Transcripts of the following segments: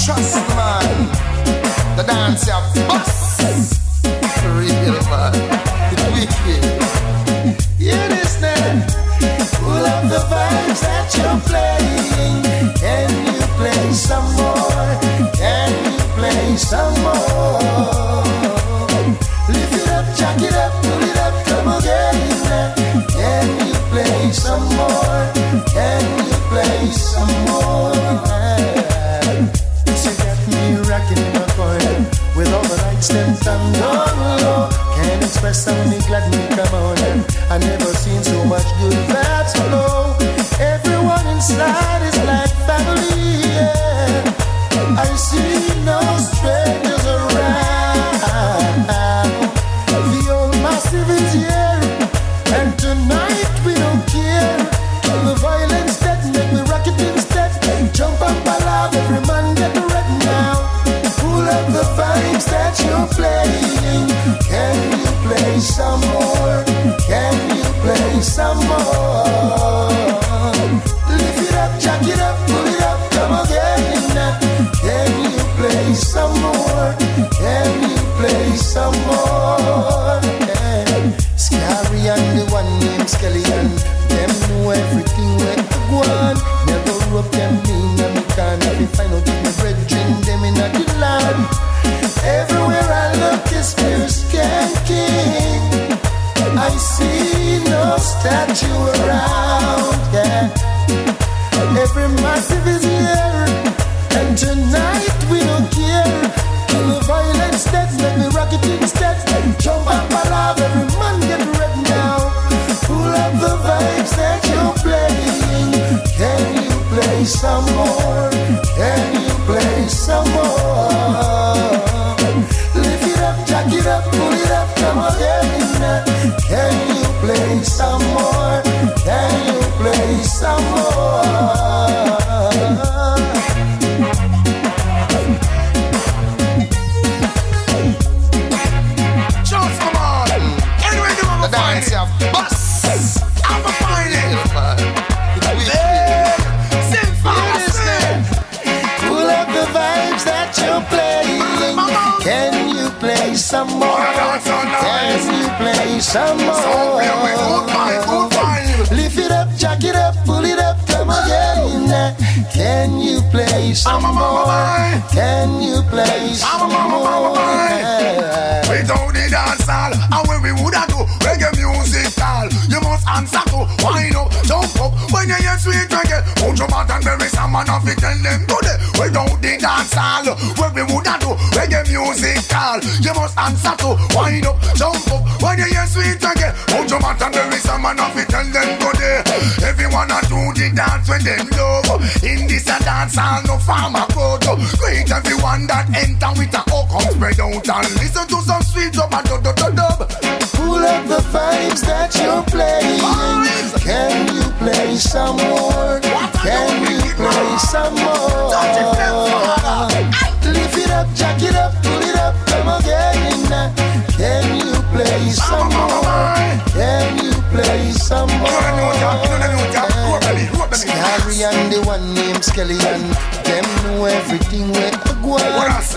Trust man, the dance ya bust. Real man, it's wicked. Hear this now. Pull up the vibes that you're playing. Can you play some more? Can you play some more? Lift it up, jack it up, pull it up, come again. Can you play some more? Can you play some more? You got me rocking in my corner with all the lights them down low. Can't express how me glad me come on. I never seen so much good vibes flow. Everyone inside is like family. Yeah. I see no strangers around. The old massive is here, and tonight we don't care. Kill the violence that make me rock it instead. Jump up, ballad, every man get ready now. Pull up the vibes that you're playing. Can you play some more? Can you play some more? Lift it up, jack it up, pull it up, come again. Can you play some more? Can you play some more? Yeah. Scary and the one named Skeleton. Them know everything where to go on. Never rope them in and me can't have it. Find out if my brethren them in the land. Everywhere I look is pure skanking. I see no statue around, yeah. Every massive is here, and tonight we don't care. Kill the violence, that let me rock it instead. Jump up, alive, every man get ready now. Pull up the vibes that you're playing. Can you play some more? Can you play some more? Lift it up, jack it up, pull it up, come again. Can you play some more? Can you play some more? Just come on. Anyway, you have a dance, bus. I'm a find it. Sing fast. Pull up the vibes that you're playing. Can you play some more? Can you play some more? Lift it up, jack it up, pull it up, come again. Can you play some more? Can you play some more? Without the dancehall, and when we woulda do reggae music call, you must answer to wind up, jump up. When you hear sweet reggae, Buju Banton, Beres Hammond, and we tell them today. Without the dancehall, when we woulda do reggae music call, you must answer to wind up, jump up. When you hear sweet reggae, Buju Banton, Beres Hammond, and we tell them today. Everyone a do the dance when them love. In this a dancehall, no farmer go to. Greet everyone that enter with a hook and spread out and listen to some sweet dub and dub. Pull up the vibes that you're playing. Can you play some more? Can you play some more? Lift it up, jack it up, pull it up, come again. Can you play some more? Can you play some more? Scary and the one named Skeleton. Them know everything where to go on.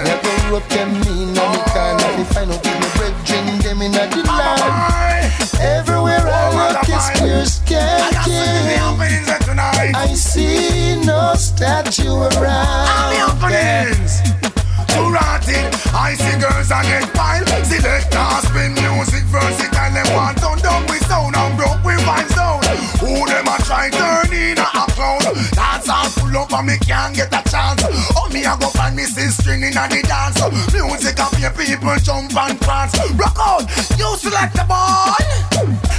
Never rope them in and me can't have to find out if my brethren them in the land. Everywhere I look is pure skanking. I see no statue around. Too rotted, I see girls and get wild. Selectors spin music versatile. Them want to dub with sound and broke with vibes down. Who them a try turn in a clown? Dance all full up and me can't get a chance. Oh me a go find me sister in a the dance. Music of your people jump and prance. Rock out, you select the ball.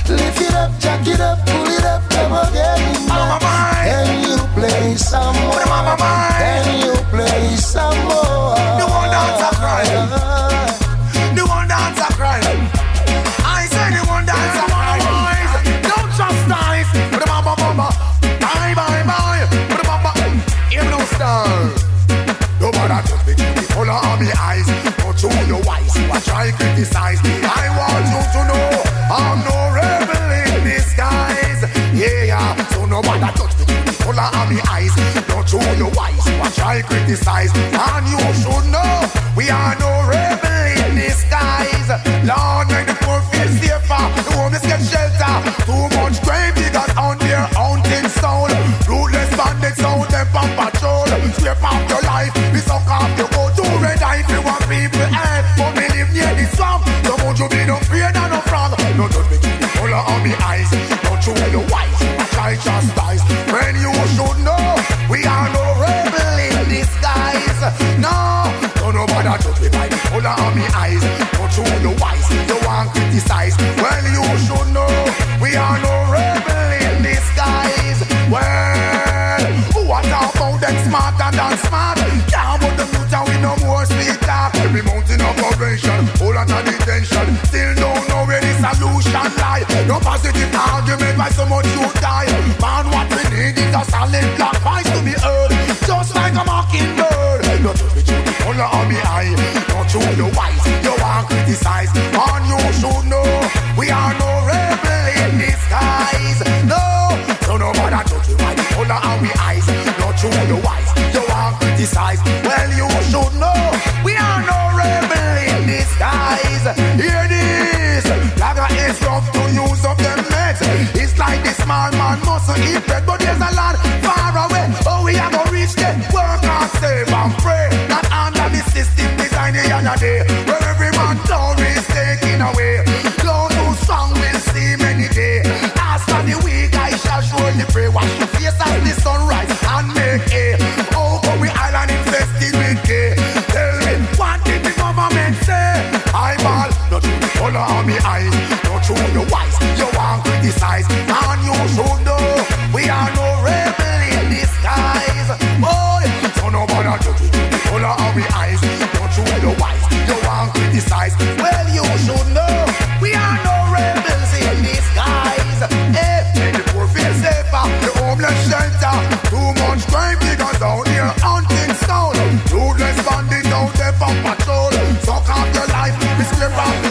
Lift it up, jack it up, pull it up, come again. Can you play some more? Can you play some more? The one dance a cry. The one dance a cry. I say the one dance a cry. Don't just dive. Bye, bye, bye. Even no star. Nobody just be the color of my eyes. Don't show your eyes. You are trying to criticize. I want you to know I'm no rebel in disguise. Yeah, so nobody touch me. The color of my eyes. Don't show your eyes. You are try criticize. And you should know, we are no rebel in disguise. Lord, make the poor feel safer, the homeless get shelter. Too much grave diggers on their hunting soul. Ruthless bandits out them on patrol. Scrape off your life, we suck off your go to red eye if you want people help. But me live near the swamp, so won't you be no afraid and no frog. No judge me to the color of me eyes. Don't you your wise, I chastise. When you should know, we are no rebel in disguise. No, don't nobody judge me by the color of me eyes. Don't you your wise, you want criticize. Well, you should know, we are no rebel in disguise. Well, what about them smarter than smart? Can't put the future with no more sweet talk. Every mountain operation, whole lot of detention. Still don't know where the solution lie. No positive argument why so much you die. Man, what we need is a solid black voice to be heard, just like a mockingbird. Don't touch me through the color of me eye. Don't you the wise, you want criticize. And you should know, we are no rebel in disguise. No, so nobody touch me by the color of me eyes. Don't you the wise, you want criticize. Well, you should know, we are no rebel in disguise. Hear this, Lager is rough to use up them legs. It's like the small man mustn't eat bread, but there's a lot far away. Oh, we are gonna reach there. Work and save and pray. Not under the system designed the other day, where every man glory is taken away. Those who strong will see many days. As for the weak, I shall surely pray. Wash your face as the sunrise and make hay. Oh, but we island infested with gay. Tell me, what did the government say? I ball, not through the color of me eyes. Not through your wise, you want criticize. And you should know, we are no rebel in disguise. Boy, so nobody judge you through the color of me eyes. Not through your wise, you want criticize. Well, you should know, we are no rebels in disguise. Hey, make the poor feel safer, the homeless shelter. Too much crime diggers out here hunting stone. Ruthless bandits out there for patrol. Suck off your life, we scrape off the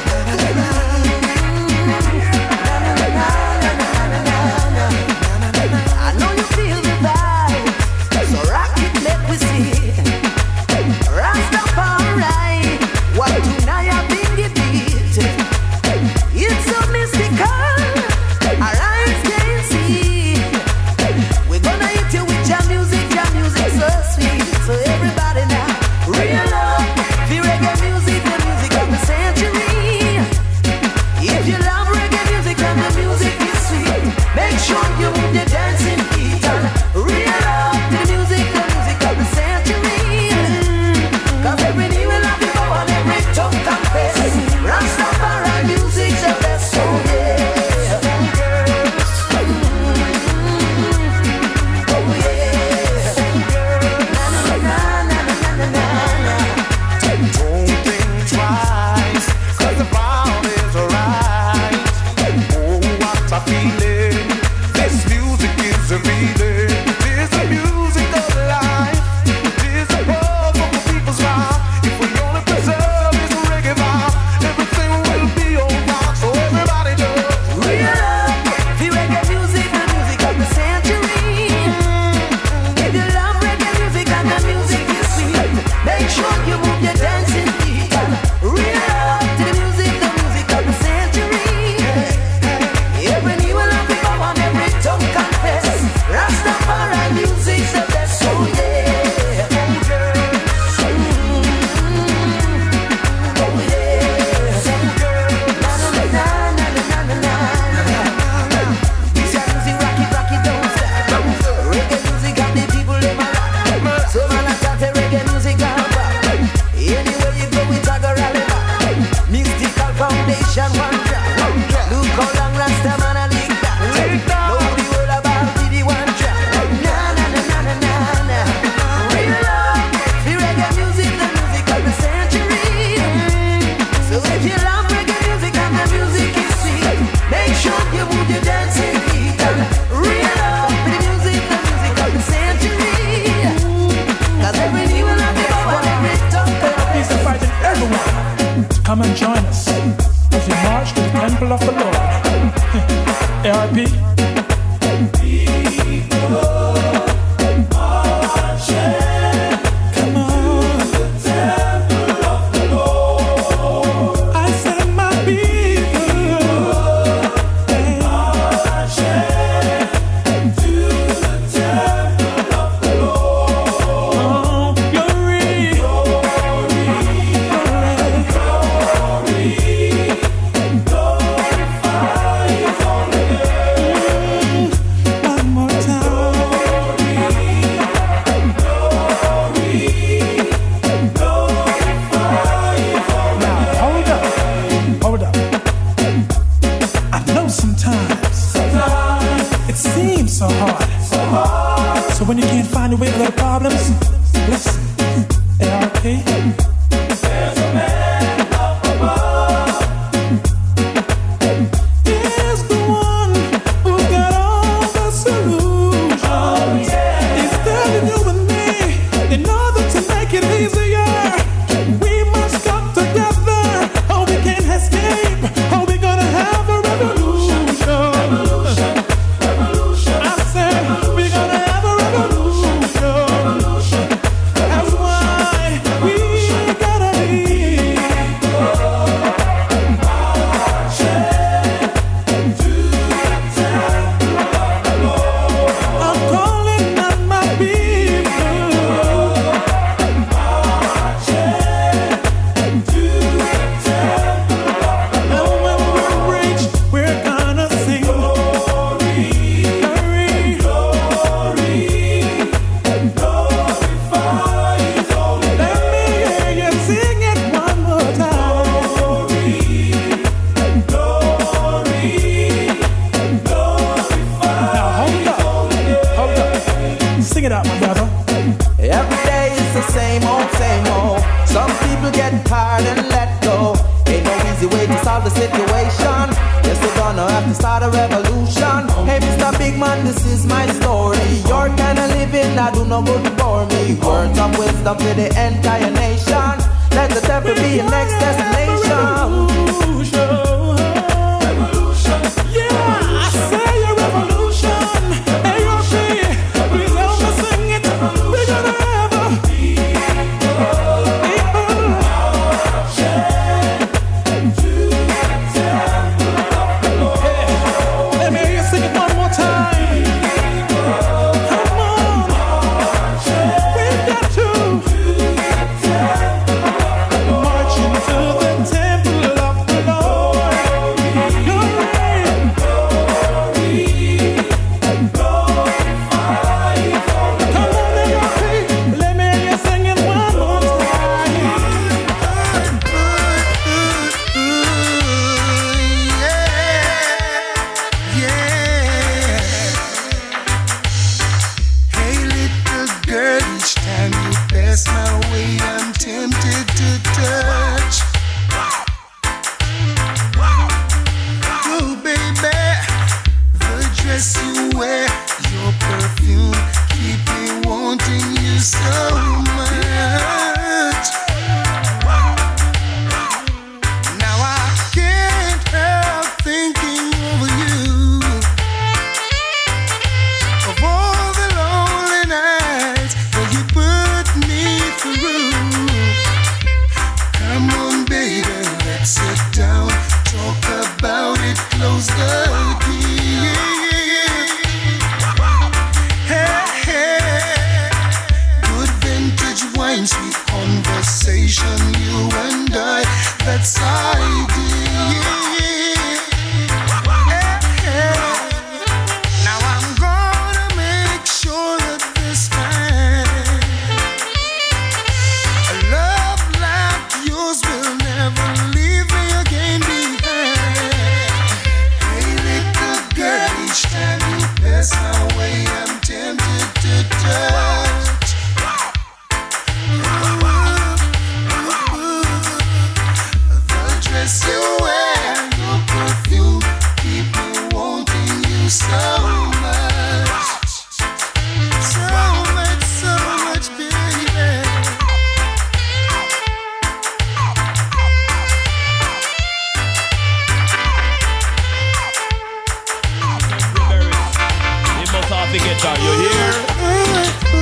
I know you feel the vibe, so rock it, let we see. Rastafari, what tonight I've been defeated. It's so mystical, our eyes can't see. We're gonna hit you with your music so sweet. So everybody now, real up, the reggae music, the music of the century. If you love reggae music and the music is sweet, make sure you move your dancing feet and real up the music of the century. Cause every knee will have to go and every tongue confess. Rastafari music's the best, so yeah. Oh yeah. Don't think twice, 'cause the crowd is right. Oh, what a feeling. This music is a feeling. It is the music of life. It is the love of the people's life. If we only preserve this reggae vibe, everything will be alright. So everybody just Real up, the reggae music, the music of the century. If you love reggae music and the music is sweet, make sure you move your dancing feet. Real up to the music of the century. Every knee will have to go and every tongue confess. Rastafari music's the best, so yeah. Oh yeah. Na na na na na na na. This your music, rock it, don't stop. Reggae music got the people in my rock. So man, I got the reggae music on back. Anywhere you go, it's a go rally back. Mystical foundation, one track. Look how long Rasta man a lick that. Know the whole about the one track. Na na na na na na na. Real love, the reggae music, the music of the century. So if you love reggae music and the music is sweet, make sure you move your dancing feet. Real love, the music of the century. 'Cause every knee will have to go and every tongue He's inviting everyone to come and join us as we march to the temple of the Lord. A.R.P. people marching. So when you can't find a way out of the problems, listen, A.R.P. There's a man up above. He's the one who's got all the solutions. Oh, yeah. He's telling you and me, in order to make it easier, we must come together. Oh, we can't escape. Oh, we're gonna have a revolution. Revolution, revolution. I said we're gonna have a revolution. Revolution. That's why we gotta be marching to the temple of the Lord. I'm calling on my people. Marching to the temple of the Lord. And when we reach, we're gonna sing glory, glory, glory, and glorify His holy name. Let me hear you sing it one more time. Glory, and glory, and glorify. Now hold up. Sing it out, my brother. Every day is the same old, same old. Some people get tired and let go. Ain't no easy way to solve the situation. Yes, we're gonna have to start a revolution. Hey, Mr. Big Man, this is my story. Your kind of living, I do no good for me. Words of wisdom to the entire nation. Let the temple be your next destination. Revolution. Yeah, I say a revolution. A.R.P. Please help me sing it. We're gonna have a Let me hear you sing it one more time. Come on. We've got to march into the temple of the Lord. Your reign. Come on, A.R.P. Let me hear you sing it one more time. Hey, little girl, each time you pass my way, I'm tempted to touch. Oh, baby, the dress you wear, your perfume, keep me wanting you so much. Now I can't help thinking over you. Of all the lonely nights that you put me through. Come on, baby, let's sit down, talk about it, close the key. Hey, hey, good vintage wine, sweet conversation, you and I, that's ideal. Now I'm gonna make sure that this time a love like yours will never leave me again behind. Hey, little girl, each time you pass my way, I'm tempted to touch. The dress you wear, your perfume, keep me wanting you so much. So much, baby. You must have to get that, you hear?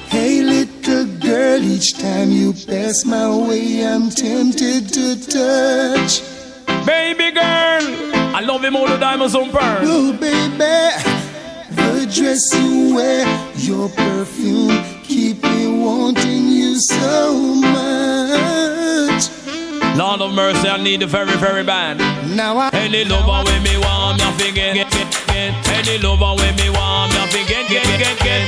Hey, little girl, each time you pass my way, I'm tempted to touch. Baby girl, I love him all the diamonds on pearl. Oh, baby, the dress you wear, your perfume, keep me wanting you so much. Lord of mercy, I need the very, very bad. Now I Any lover with me want me forget. Any lover when me want, me forget, get.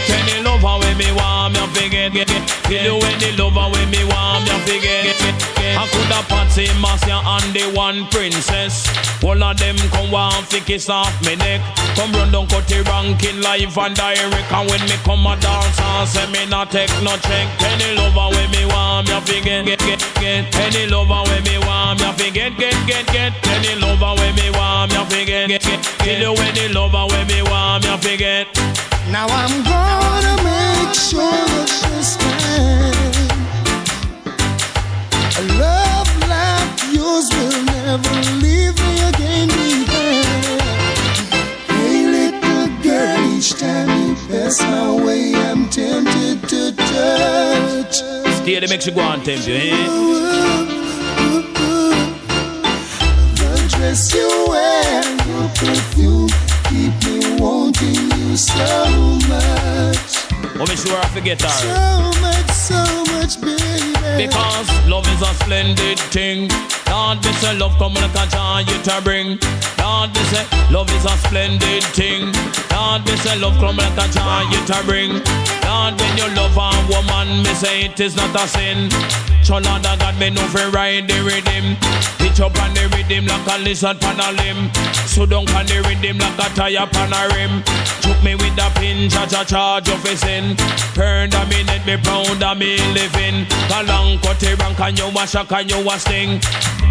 Any lover when me want, me forget, get. You any lover when me want, me forget. I coulda Patsy, Marcia and the one princess. All of them come want fi kiss off me neck. Come run down Cutty ranking live and direct. And when me come a dance and say me not take no check. Any lover when me want, me forget, get. Any lover when me want, me forget, get. Any lover when me want, me forget, get. Kill you any lover when me want, me forget. Now I'm gonna make sure that this time a love like yours will never leave me again behind. Hey little girl, each time you pass my way I'm tempted to touch. Stay the make you go and tempt you, eh? The dress you wear, your perfume keep me wanting you so much. Oh, me sure I forget her. So much, baby. Because love is a splendid thing. Lord, me say love come like a joy you to bring. Lord, me say love is a splendid thing. Lord, me say love come like a joy you to bring. Lord, when you love a woman, me say it is not a sin. So Lord, I got me no free ride the rhythm. Pitch up on the rhythm like a lizard pan a limb. So down on the rhythm like a tire pan a rim. Took me with a pin, charge of a sin. Burn a minute, me proud of me living. Galang Cutty rank and you a shock and you a sting.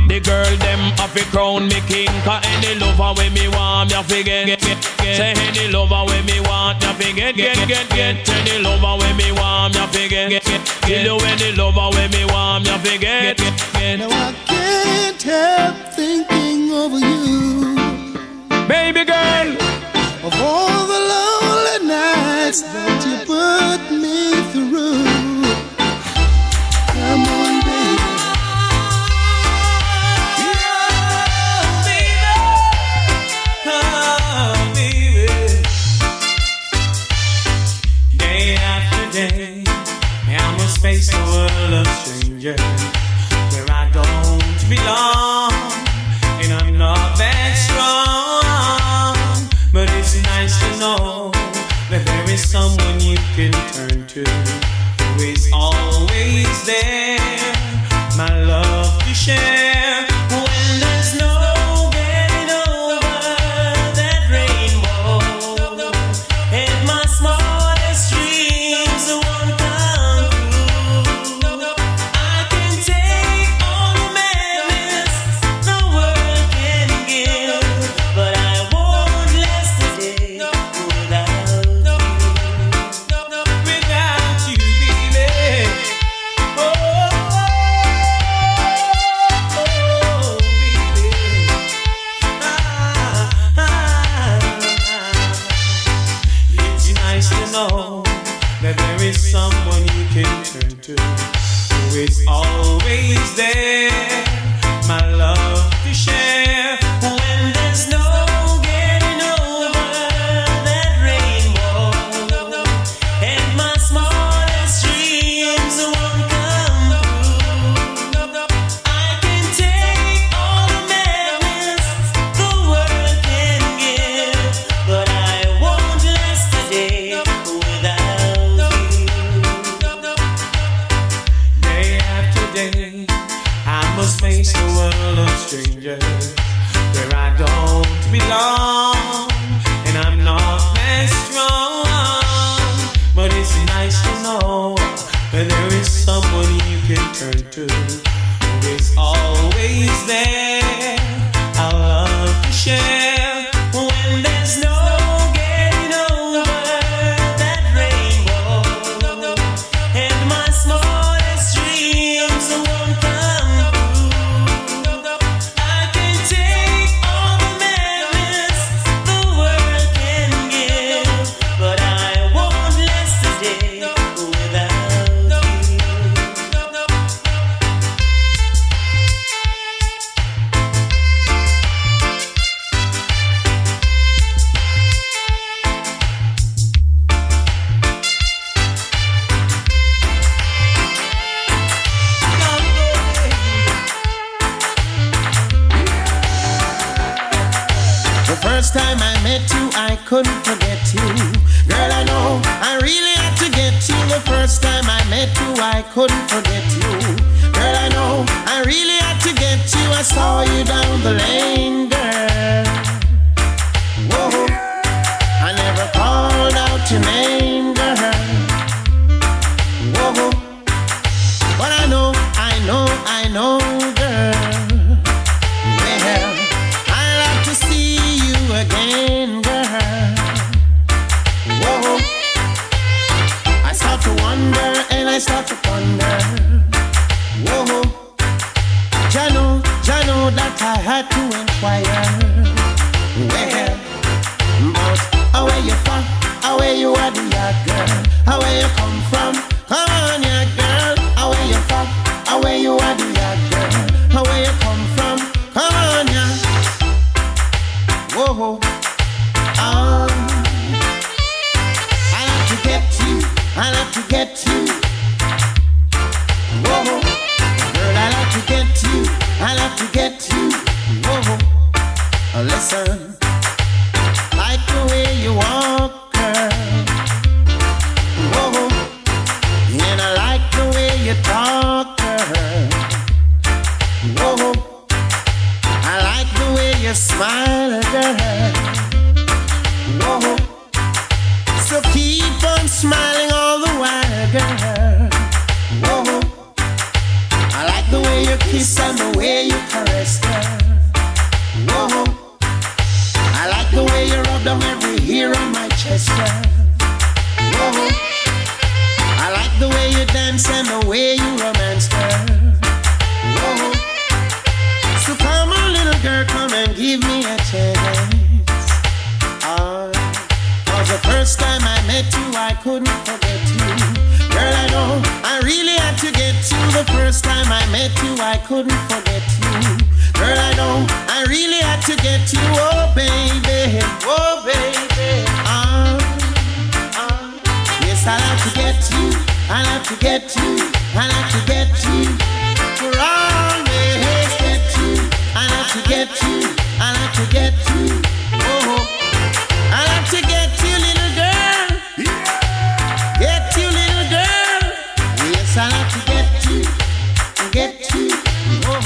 The girl them have a crown me king. Cause any lover when me want, me forget. Say any lover when me want, me forget. Get. Any lover when me want, me forget. Kill you any lover when me want, me forget. Now I can't help thinking of you, baby girl. of all the lonely nights that you put me through. Come on, baby. Day after day, I must face a world of strangers where I don't belong, and I'm not that strong. But it's nice to know that there is someone you can turn to who is always there, my love to share. When there's no getting over that rainbow, and my smallest dreams won't come true, I can take all the madness the world can give, but I won't last a day without you, baby. Oh, baby. It's nice to know that there is someone you can turn to who is always there, my love to share. When there's no getting over that rainbow, and my smallest dreams won't come true, I can take all the madness the world can give, but I won't last a day without you. Day after day, I must face the world of strangers where I don't belong, and I'm not that strong. But it's nice to know that there is someone you can turn to who is always there, our love to share. When there's no getting over that rainbow, and my smallest dreams won't come true, I can take all the madness the world can give, but I won't last a day without you. first time I met you, I couldn't forget you. Girl, I know I really had to get you. The first time I met you, I couldn't forget you. Girl, I know I really had to get you. I saw you down the lane, girl. Whoa, I never called out your name, girl. Whoa, but I know, girl. Well, I'll have to see you again, girl. Whoa, I start to wonder and I start to ponder. Whoa, Jano, that I had to inquire. Well, but where you from? Where you are, the girl? Where you come from? Come on, yeah, girl. Where you from? Where you are, the girl? Where you come from? Come on, yeah. Whoa, I have to get you. I have to get you. Whoa, girl, I have to get you. I have to get you. Whoa, listen. Like the way you walk, girl. Whoa, and I like the way you talk, girl. Whoa, I like the way you smile, girl. Whoa, so keep on smiling all the while, girl. Whoa, I like the way you kiss and the way you caress, girl. Whoa, I like the way you rub down every hair on my chest, girl. Whoa, I like the way you dance and the way you romance, girl. Whoa, so come on, little girl, come and give me a chance. Cause the first time I met you, I couldn't forget you. Girl, I know I really had to get you. The first time I met you, I couldn't forget you. Girl, I know I really had to get you. Oh, baby, oh, baby. Yes, I'll have to get you. I'll have to get you. I'll have to get you. For always get you. I'll have to get you. I'll have to get you. Oh, I'll have to get you, little girl. Get you, little girl. Yes, I'll have to get you. Get you. Oh.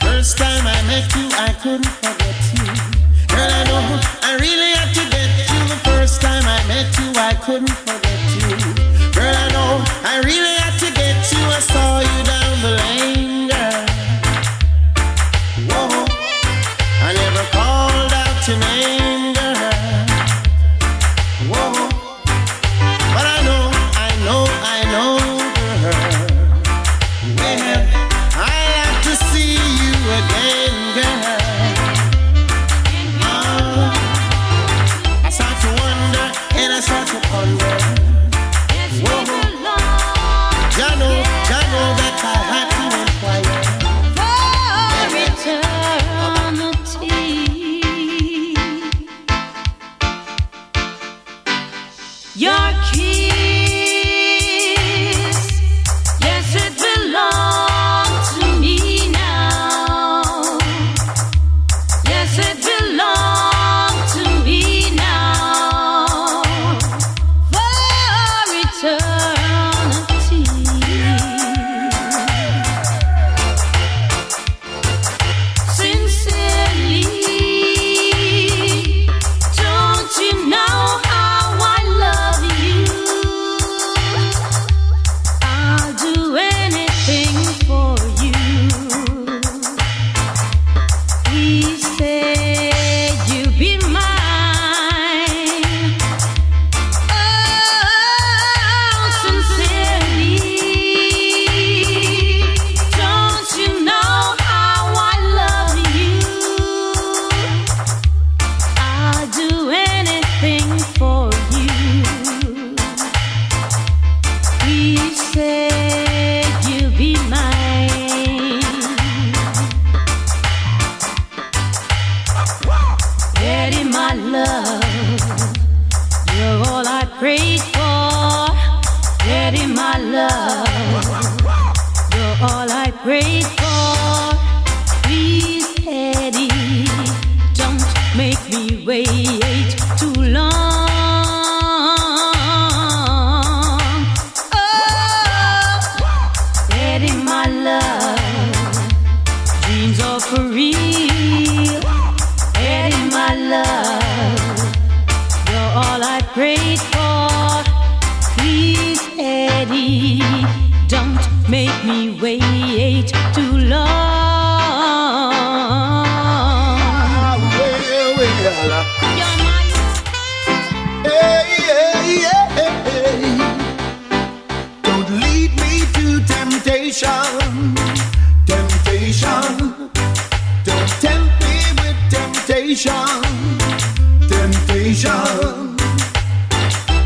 First time I met you, I couldn't forget you. Girl, I know I really had to get you. The first time I met you, I couldn't forget you. Girl, I know I really had to get you. I saw you down the lane, girl. Whoa, I never called out your name, girl. Whoa, but I know, girl. Well, I'll have to see you again, girl. I start to wonder and I start to ponder. Whoa, Jano, that I had to inquire. Your kiss, yes, it belongs to me now. Yes, it belongs to me now for eternity. Sincerely, don't you know how I love you? I'll do anything for you. Please say you'll be mine. Oh, sincerely, don't you know how I love you? I'll do anything for you. Please say you'll be mine. Daddy, my love, you're all I prayed for. Daddy, my love, you're all I prayed for. Please, Daddy, wait too long. Oh, Eddie, my love, dreams are for real. Eddie, my love, you're all I prayed for. Please, Eddie, don't make me wait too long. Don't lead me to temptation, temptation. Don't tempt me with temptation, temptation.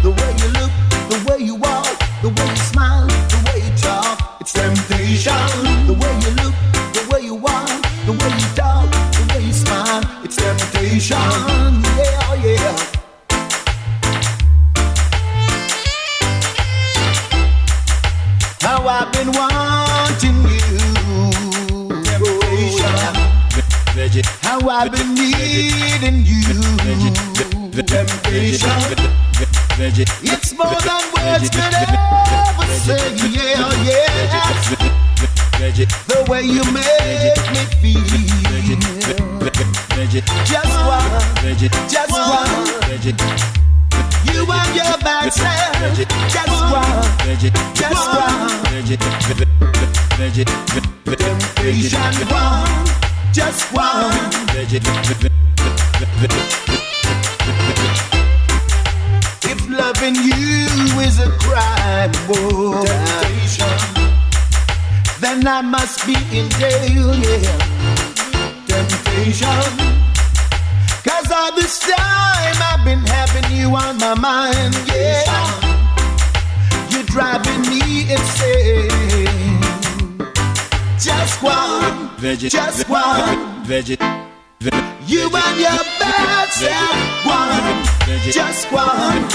The way you look, the way you walk, the way you smile, the way you talk, it's temptation. The way you look, the way you walk, the way you talk, the way you smile, it's temptation. Yeah, yeah. How I've been wanting you, temptation. How I've been needing you, temptation. It's more than words could ever say, yeah, yeah. The way you make me feel, just one. You and your bad self, just one. Temptation one, just one. If loving you is a crime, oh, temptation, then I must be in jail, yeah. Temptation. 'Cause all this time I've been having you on my mind, yeah. You're driving me insane. Just one, just one. You and your bad self, one, just one.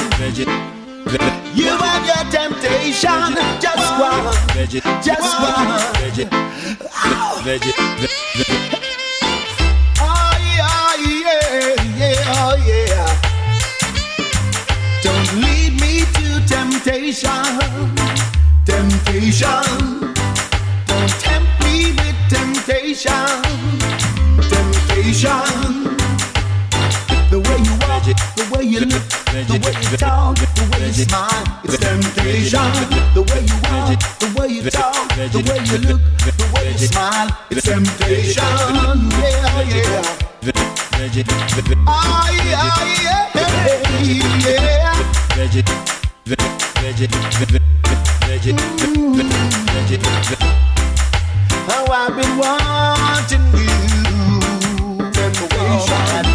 You and your temptation, just one, just one. Oh yeah, yeah, oh yeah. Don't lead me to temptation, temptation. Don't tempt me with temptation, temptation. The way you walk, the way you look, the way you talk, the way you smile, it's temptation. The way you walk, the way you talk, the way you look, the way you smile, it's temptation. Yeah, yeah. Oh yeah, yeah, yeah. How I've been wanting you, temptation.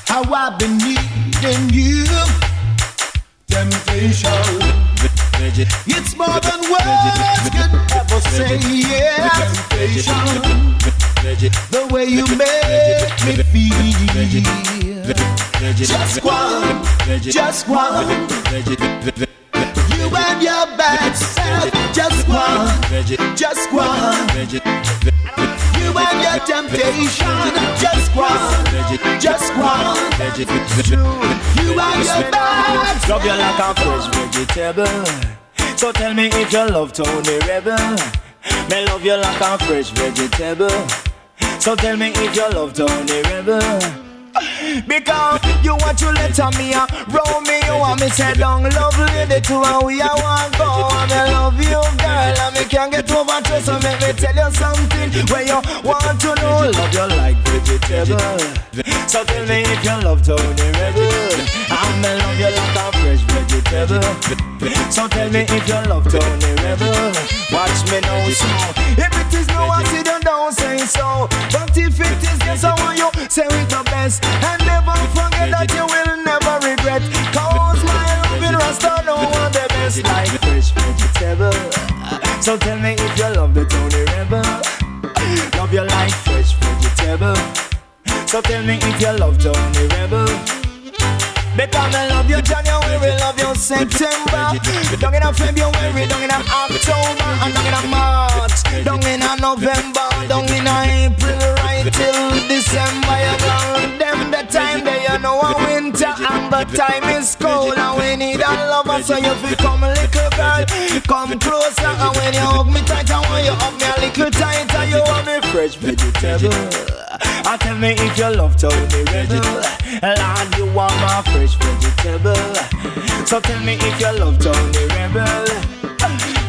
How I've been needing you, temptation. It's more than words could ever say, yeah. Temptation. The way you make me feel, just one, just one. You and your bad self, just one, just one. You and your temptation, just one, just one. You and your bad self. Love you like a fresh vegetable. So tell me if you love Tony Rebel. Me love you like a fresh vegetable. So tell me if you love Tony Rebel. Because you want to let me roll me, you want me say down love lady to and we are one go. And I love you girl and me can't get over to, so make me tell you something where you want to know. Love you like vegetable. So tell me if you love Tony Rebel. And I love you like a fresh vegetable. So tell me if you love Tony Rebel. Watch me now so. If it is no I see them don't say so. But if it is yes I want you say it the best. And never forget that you will never regret. Cause my loving Rasta know what the best. Like fresh vegetable. So tell me if you love the Tony Rebel. Love you like fresh vegetable. So tell me if you love Tony Rebel. Because I love you January, love you September. Down in a February, down in a October, and down in a March, down in a November, down in a April, right till December. You know them the time they time is cold and we need a lover, so you feel come little girl, come closer. And when you hug me tight, and when you hug me a little tighter, you want me fresh vegetable. And tell me if you love Tony Rebel, Lord, you want my fresh vegetable. So tell me if you love Tony Rebel,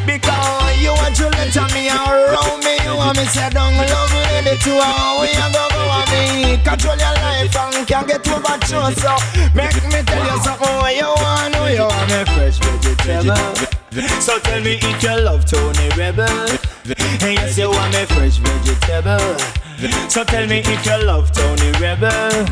because you want to let me around me. You want me say don't love lady to how we a go on me. Control your life and can't get over you. So make me tell you something what you want me fresh vegetable. So tell me if you love Tony Rebel, yes you want me fresh vegetable. So tell me if you love Tony Rebel,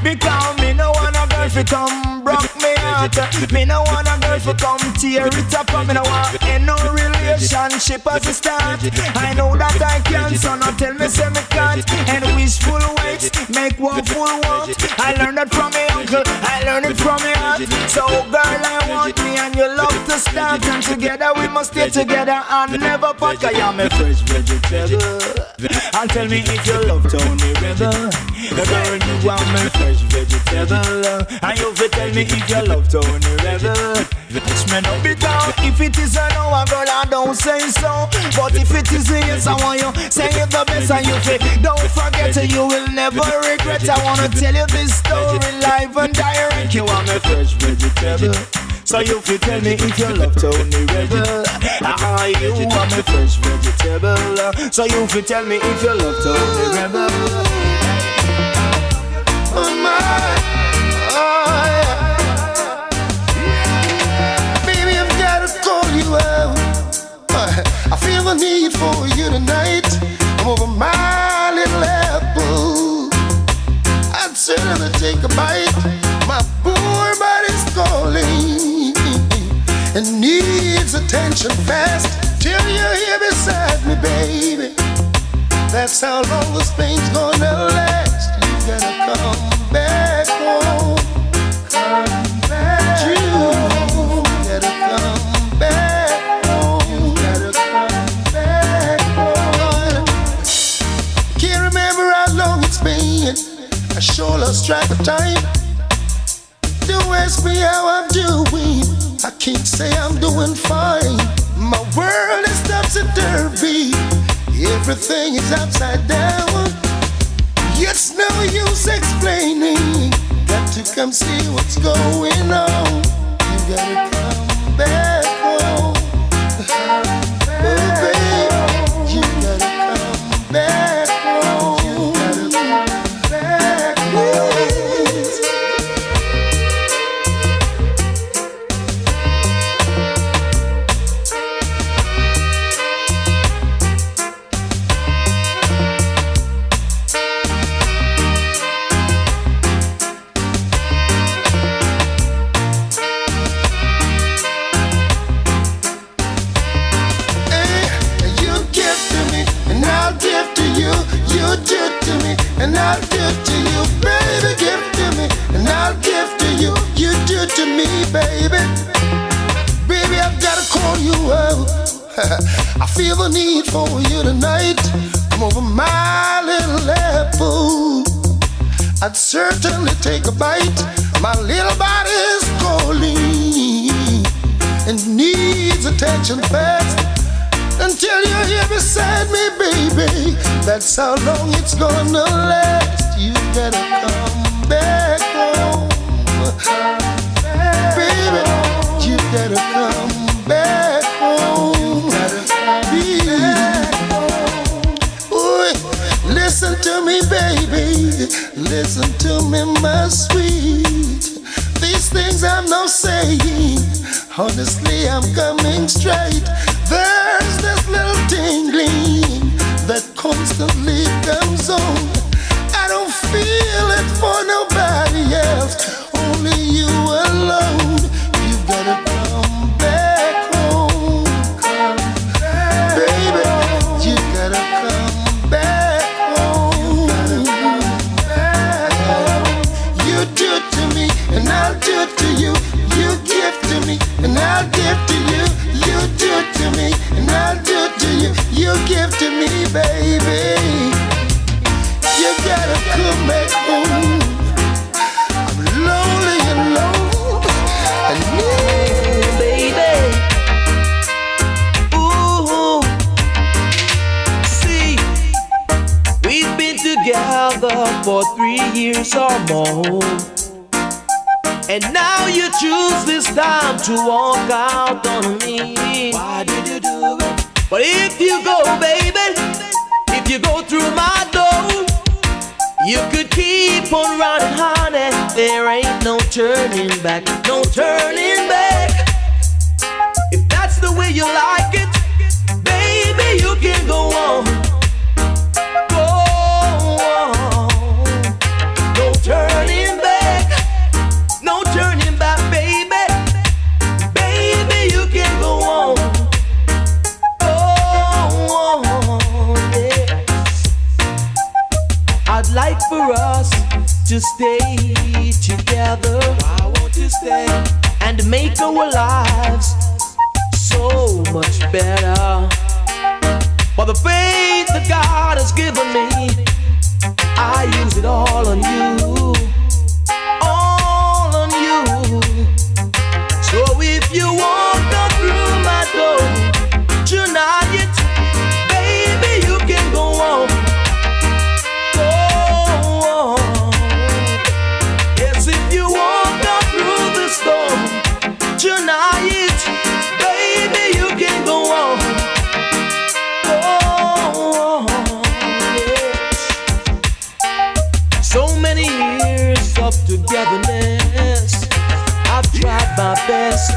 because me no want a girl fi come broke me heart. Me no want a girl fi come tear it up. And me no want no relationship as a start. I know that I can, so now tell me say me can't. And wishful waits make woeful want. I learned that from my uncle, I learned it from my aunt. So girl I want me and you love to start, and together we must stay together and never part. 'Cause you're my fresh vegetable. And tell me if you love Tony Rebel, girl you want me fresh vegetable. And you fi tell me if you love Tony Rebel. It's me no be down. If it is a no, girl I don't say so. But if it is a yes, I want you say it the best. And you fi don't forget, you will never regret. I wanna tell you this story live and direct. You want me fresh vegetable, so you fi tell me if you love Tony Rebel. You want me fresh vegetable, so you fi tell me if you love Tony Rebel. Oh my, oh yeah. Baby, I've gotta call you out. I feel the need for you tonight. I'm over my little apple. I'd certainly take a bite. My poor body's calling and needs attention fast. Till you're here beside me, baby. That's how long this pain's gonna last. You gotta come back home. Come back home. You gotta come back home. You gotta come back home. Can't remember how long it's been. I sure lost track of time. Don't ask me how I'm doing. I can't say I'm doing fine. My world is topsy-turvy. Everything is upside down. It's no use explaining. Got to come see what's going on. You gotta come back home. Oh baby, you gotta come back home. You gotta come back home. And I'll give to you, baby, give to me. And I'll give to you, you do to me, baby. Baby, I've gotta call you out. I feel the need for you tonight. Come over my little apple. I'd certainly take a bite. My little body's calling and needs attention fast. Until you're here beside me, baby. That's how long it's gonna last. You gotta come back home. Baby, you gotta come back home. Ooh, listen to me, baby. Listen to me, my sweet. These things I'm not saying. Honestly, I'm coming straight. There's this little tingling that constantly comes on. I don't feel it for nobody else, only you alone. You gotta come back home. Baby, you gotta come back home. You do it to me, and I'll do it to you. You give to me, and I'll give to you. You do it to me, and I'll do it to you. You give to me, baby. You gotta come back home. I'm lonely and lonely. together for 3 years or more. And now you choose this time to walk out on me. Why did you do it? But if you go, baby, if you go through my door, you could keep on running, honey. There ain't no turning back, no turning back. If that's the way you like it, baby, you can go on. Go on. No turning back, no turning back, baby. Baby, you can go on. Go on, yes. I'd like for us to stay together. I want to stay and make our lives so much better. For the faith that God has given me, I use it all on you, all on you. So if you walk up through my door tonight, baby, you can go on. Go on. Yes, if you walk up through this door tonight, baby, you can go on. Go on, yes. So many years of togetherness, I've tried my best.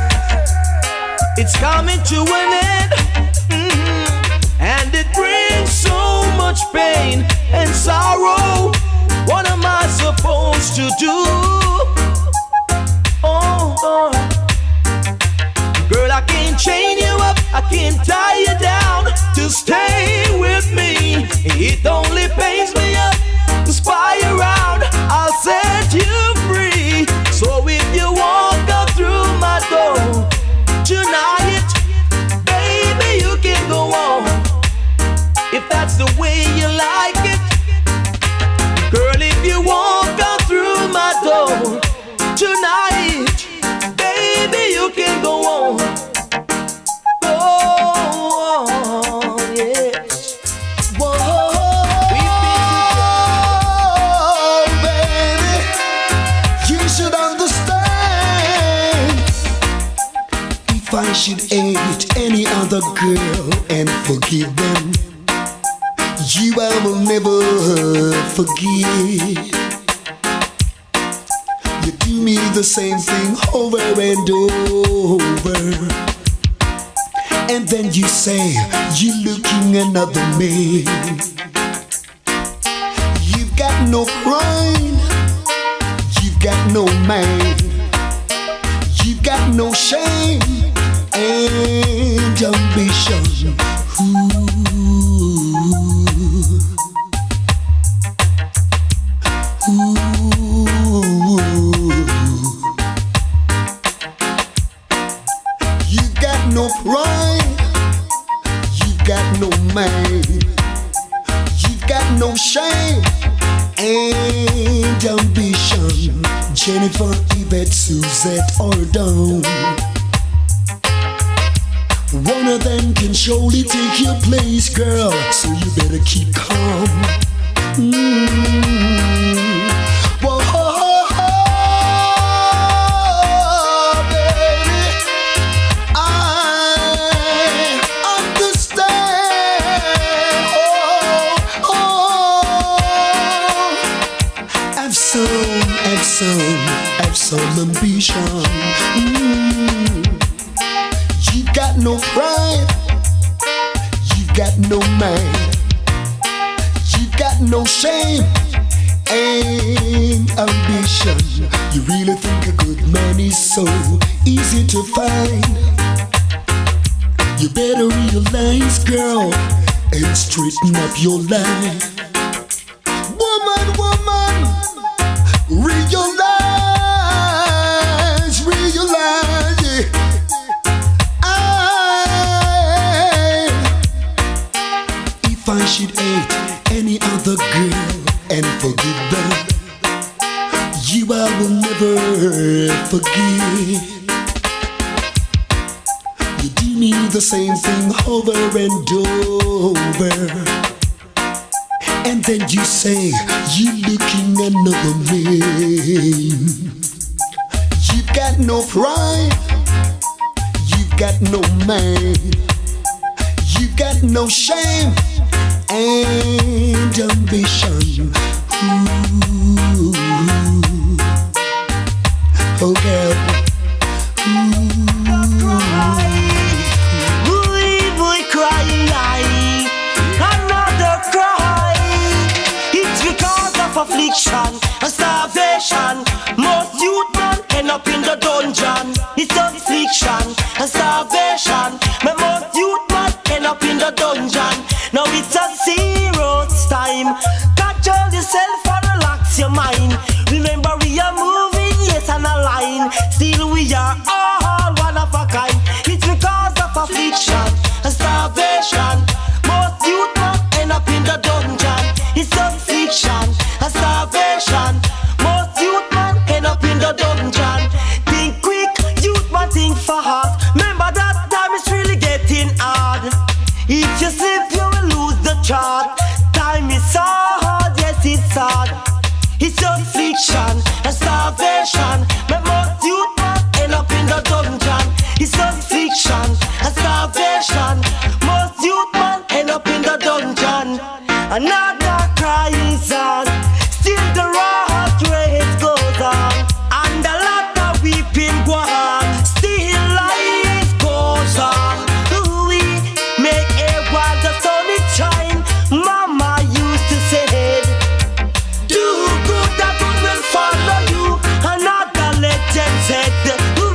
It's coming to an end, and it brings so much pain and sorrow. What am I supposed to do? Oh. Girl, I can't chain you up, I can't tie you down to stay with me. It only pains me up to spy around. I'll set you free. So if you walk up through my door tonight, baby, you can go on. If that's the way you like it. Girl, if you walk up through my door tonight, baby, you can go on. Go on, yes. Whoa, baby, you should understand. If I should hate any other girl and forgive them, you I will never forgive. You do me the same thing over and over, and then you say you're looking another man. You've got no pride, you've got no mind, you've got no shame and ambition. Ooh. You've got no pride, you've got no mind, you've got no shame and ambition. Jennifer, Yvette, Suzette, or Dawn, one of them can surely take your place, girl, so you better keep calm. Whoa, baby, I understand. Have some ambition. You've got no pride, you've got no mind, you've got no shame and ambition. You really think a good man is so easy to find? You better realize, girl, and straighten up your life. Woman, realize, yeah. If I should hate any other girl and forgive them, you I will never forgive. You do me the same thing over and over, And then you say you're looking another man. You've got no pride, you've got no mind, you've got no shame and ambition. Ooh. Oh girl. Boy cry, another cry. It's because of affliction and starvation. Most youth man end up in the dungeon. It's affliction and starvation. But most youth man end up in the dungeon. Now it's a serious time. Control yourself and relax your mind. Remember we are moving, yes, and a line. Still we are all one of a kind. It's because of affliction and starvation. Most youth man end up in the dungeon. It's affliction and starvation. Most youth man end up in the dungeon. Think quick, youth man think fast. Remember that time is really getting hard. If you slip, you will lose the chart. Time is so hard, yes it's hard. It's affliction and starvation. But most youth man end up in the dungeon. It's affliction and starvation. Most youth man end up in the dungeon. Another cry is on. Still the rat race goes on. And a lot of weeping go on. Still life goes on. We make a while the sun is shine. Mama used to say, do good that good will follow you. Another legend said,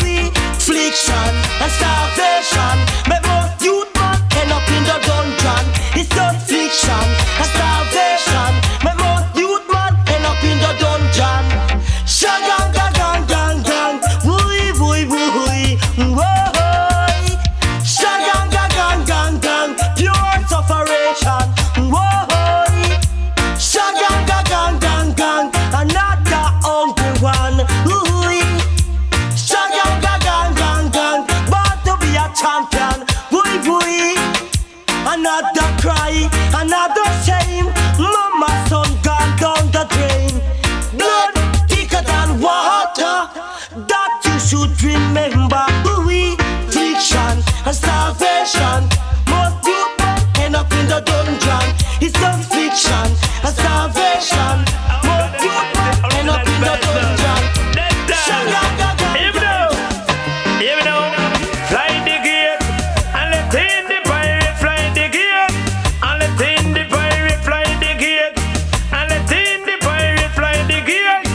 we affliction and starvation. But most youth man end up in the dungeon. It's affliction and starvation. But most youth man end up in the dungeon. Shagang gang gang gang, wooey wooey wooey, wooey. Shagang gang gang gang, pure sufferation, wooey. Shagang gang gang gang, another hungry one, wooey. Shagang gang gang gang, born to be a champion, wooey wooey. Another cry, another shame. Mama son gone down the drain. Blood thicker than water. That you should remember. We affliction and starvation. Most youth men end up in the dungeon. It's affliction and starvation. Most youth men end up in the dungeon. Here we go. Fly the gate and let in the pirate fly the gate. And let in the pirate fly the gate. And let in the pirate fly the gate.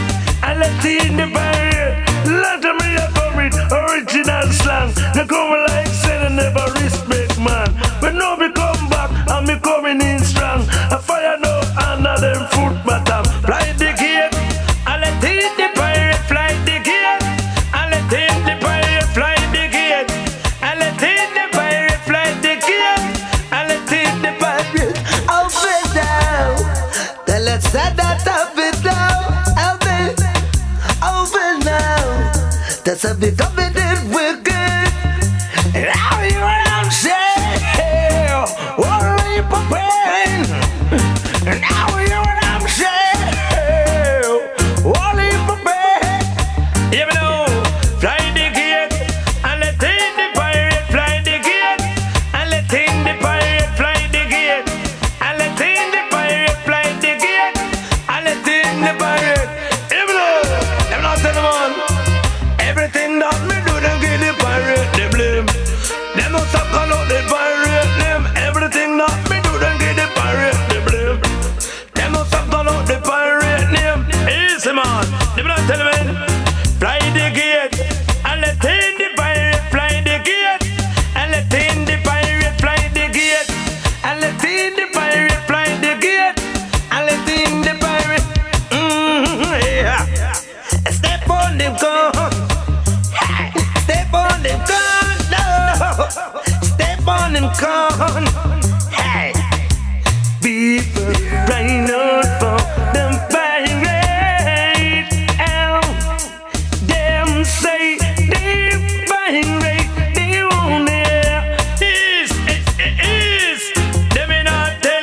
And let in the pirate. Let them hear coming original slang. They come like saying they never respect man. But now me come back and me coming in strong. I fire no under them foot bottom. Fly the gate. And let in the pirate fly the gate. And let in the pirate fly the gate. And let in the pirate fly the gate. And let in the pirate. Up and down. Then let's set that up and down. Up and down. That's a bit of it wicked. And now you what I'm saying. What are you preparing? And now you what I'm saying. What are you preparing? Here we go. Fly the gate. And let in the pirate fly the gate. And let in the pirate fly the gate. And let in the pirate fly the gate. And let in the pirate. Here we go. Them not tell them on. Everything that me do, them give the pirate the blame. Them not stop call out the pirate name. Everything that me do, them give the pirate the blame. Them not stop call out the pirate name. Easy man. Them not tell me. Fly the gate. And let in the pirate fly the gate. And let in the pirate fly the gate. And let in the pirate fly the gate. And let in the pirate. Yeah. Step on them gun. Step on them gun. No. Step on them gun. Hey. People crying out for them pirate. Them say they pirate. They won't hear. Is. Them in not tell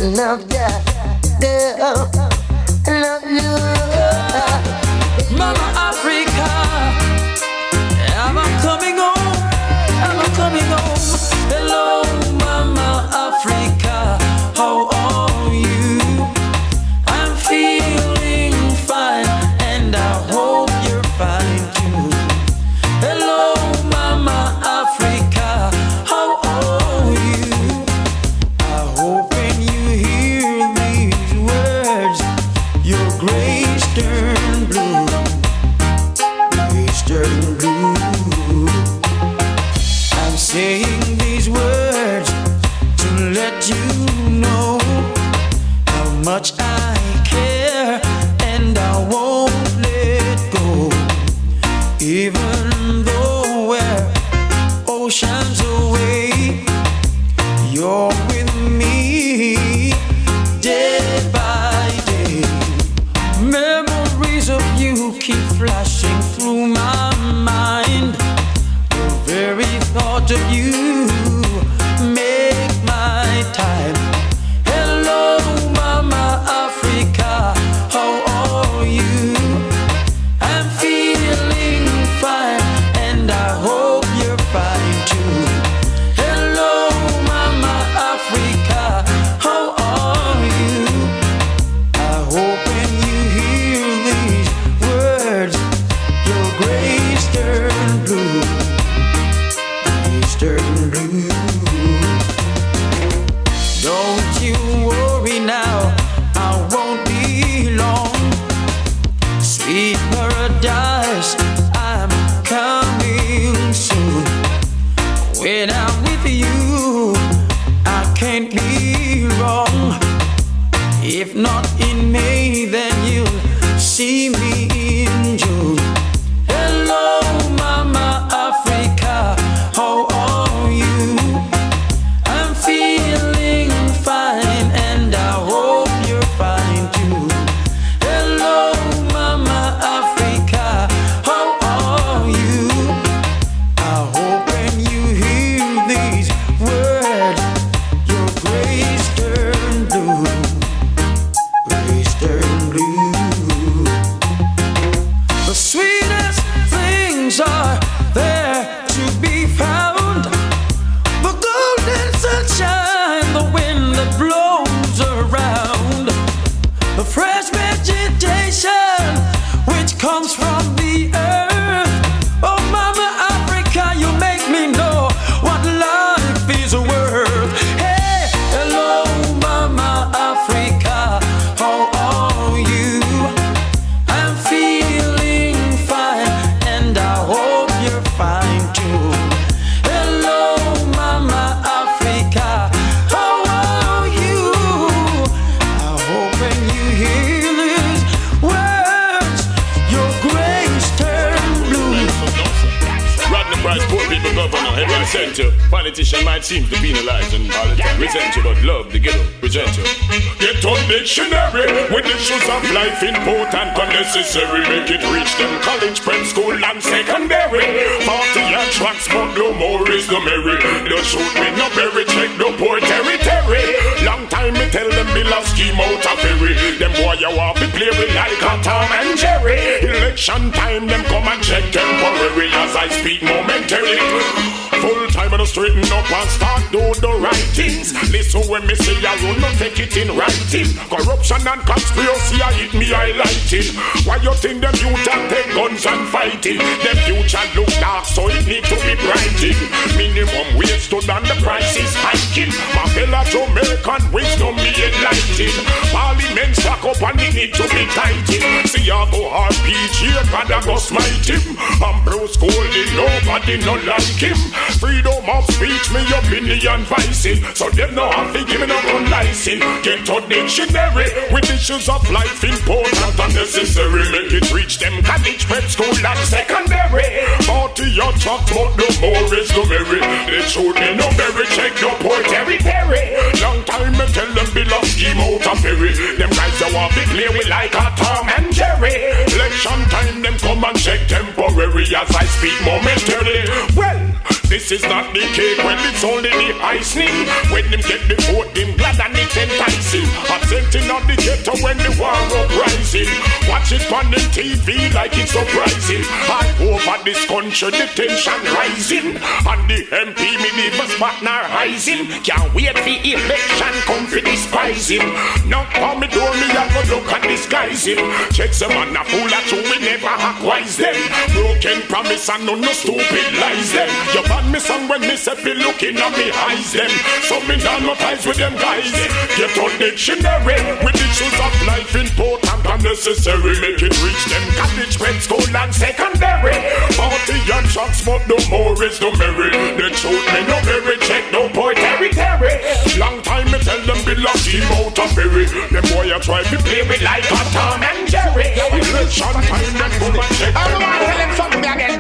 Love ya, girl, love you. Mama Africa, am I coming home? Am I coming home? Hello, Mama Africa, how are you? I'm feeling fine, and I hope you're fine too. Hello, Mama Africa, how are you? I hope when you hear these words, your grace turn blue, grace turn blue. I'm saying these words to let you know how much I care, and I won't let go. Even though we're oceans away, you're with me day by day. Memories of you keep flashing through my mind. The very thought of you make my time. Hello, Mama Africa, how are you? I'm feeling fine, and I hope you're fine too. Hello, Mama Africa, how are you? I hope when you hear these words, your grace turn blue, grace turn blue. Don't you worry now, I won't be long. Sweet paradise, I'm coming soon. When I'm with you, I can't be wrong. If not in May, then you'll see me in June. Hello, Mama Africa, how are you? I'm feeling fine, and I hope you're fine too. Hello, Mama Africa, how are you? I hope when you hear these words, your grace turn blue, grace turn blue. The sweetest things are there to be found. The golden sunshine, the wind that blows around, the fresh vegetation which comes from the earth. Oh, Mama Africa, you make me know what life is worth. Hey, hello, Mama Africa, how are you? I'm feeling fine, and I hope you're fine too. Hello, Mama Africa, how are you? I hope when you hear these words, your grace turn blue. Rodney Price, poor people governor, heaven sent you. Politician might seem to penalize and all the time resent you, but love the ghetto, present you. Get on dictionary with issues of life important and necessary. Make it reach them college, prep school and secondary. 40 and tracks, but no more is the merry. Don't shoot me, no berry, check no poor territory. Long time me tell them be lost scheme out of ferry. Them boy you want to play with like a Tom and Jerry. Election time them come and check temporary as I speak momentarily. Full time and straighten up and start do the right things. Listen when me say I will not take it in writing. Corruption and conspiracy I hit me highlighting. Why you think them youth are take guns and fighting? Them future look dark so it need to be brighting. Minimum wage stood and the price is hiking. My fellow Jamaican wisdom me enlighten. Parliament stack up and it need to be tighten. See how A.R.P God I go smite him. And Bruce scolding nobody no like him. Freedom of speech, me opinion vicing. So them no have to give me no gun license. Get to dictionary with issues of life important and necessary. Make it reach them college, prep school and secondary. 40 your truck, but no more is the merry. They showed me no berry, check no poor territory. Long time me tell them be lost scheme out of ferry. Them guys that want to play with like a Tom and Jerry. speed momentarily. Well, this is not the cake, well it's only the icing. When them get the vote, them glad and it enticing. Attempting on the ghetto when the war uprising. Watch it on the TV like it's surprising. All over this country the tension rising. And the MP me neighbors partner rising. Can't wait for election come for despise him. Knock on me door me and go look and disguise him. Check some man a fool at you we never acquise them. Broken promise and no stupid lies them. You ban me some when me say be looking at me eyes them. So me not no ties with them guys. Get on dictionary with the issues of life important and necessary. Make it reach them college, prep school and secondary. 40 and shots but no more is no merit. The truth me no very check no boy territory. Long time me tell them be lucky out of berry. Them boy a try to play me like a Tom and Jerry. Election time and boom and check. I don't want to tell them something again.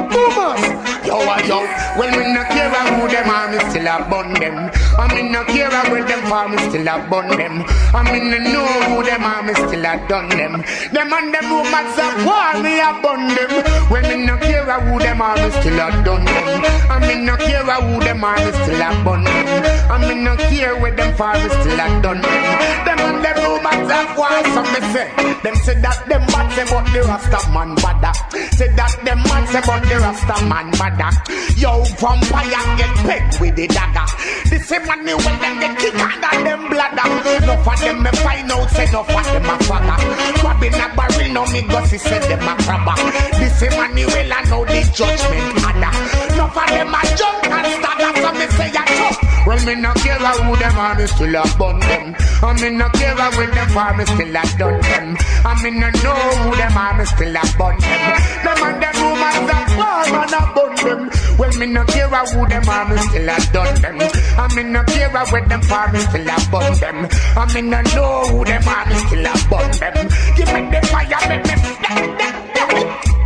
Boomers. Yo, when we no care who them are, me still a bun them. I mean no care where them for, me still a bun them. I mean no know who them are, me still a done them. Them and them rumors of war, me a bun them. When me no care who them are, me still a done them. I mean no care who them are, me still a bun them. I mean no care where them for, me still a done them. Them and them rumors of war, so me say. Them say that them bad say but the Rasta man bada. Say that them man say but the Rasta man bada. Yo, vampire get pegged with the dagger. The same money when them get kick under them bladder. Enough of them me find out, say enough of them a fagger. Grabbing a barrel, no me gossy, say them a crabber. The same money well I know the judgment adder. Enough of them a jump and stagger, so me say a chop. Well, me no care who them are, me still a bun them. I me no care with them for, me still a done them. I me no know who them are, me still a bun them. Them and them rumors a war, man a bun them. Well, me no care who them are, me still a done them. I me no care with them for, me still a bun them. I me no know who them are, me still a bun them. Give me the fire, make me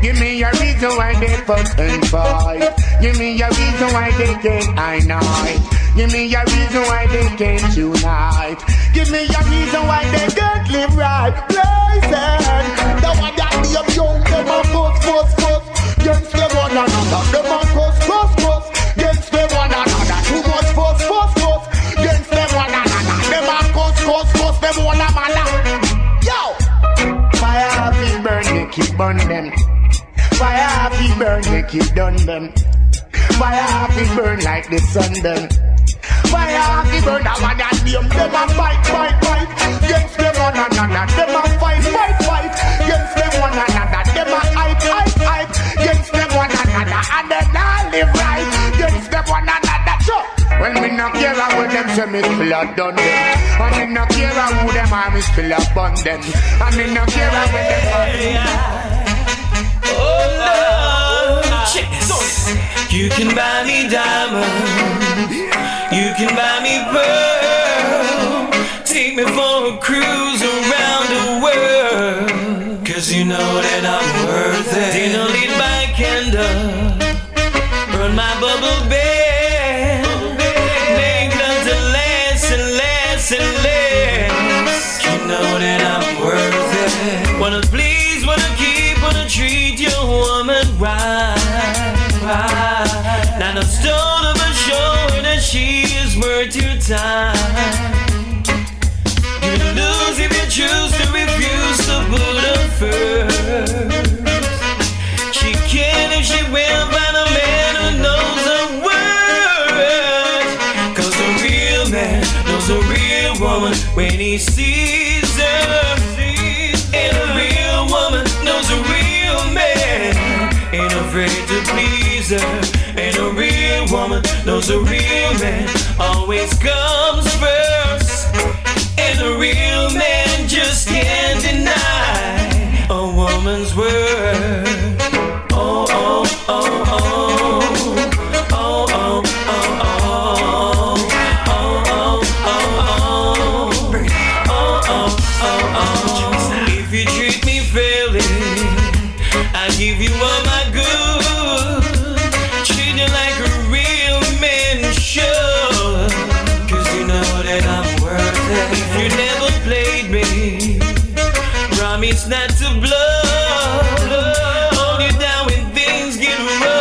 give me a reason why they fuss and fight. Give me a reason why they can't unite. Give me a reason why they can't unite. Give me a reason why they can't live right. Blazing. The one that be up young, them a fuss. Against them one another. Them a fuss. Against them one another. Too much fuss. Against them one another. Them a cuss. Them one another. Yo. Fire happy burn, they keep burn them. Fire happy burn, they keep done them. Fire happy burn like the sun them. Fire happy burn, I want that them a fight. Against them one another. Them a fight. Against them one another. Them a hype. Against them one another. And they all live right. Against them one another. So, when me no care who them say me still a done them. And me no care who them are, me still a bun them. And me no care who them are. Oh Lord, check this. You can buy me diamond, you can buy me pearl. Take me for a cruise around the world. Cause you know that I'm worth it. Dinner lit by candle, burn my bubble bed. Make love to last and last and last. You know that I'm worth it. Wanna please, wanna keep, wanna treat your woman right. Now the stone of a showing that she is worth your time. You will lose if you choose to refuse to put her first. She can if she will find a man who knows her worth. Cause a real man knows a real woman when he sees her. And a real woman knows a real man ain't afraid to please her. And a real woman knows a real man always comes first. And a real man just can't deny a woman's word. Oh, oh, oh, oh. Oh, oh, oh, oh. Oh, oh, oh, oh. Oh, oh. If you treat me fairly, I give you all my good. Treat you like a real man should. Cause you know that I'm worth it. If you never played me, promise not to blow. Hold you down when things get rough.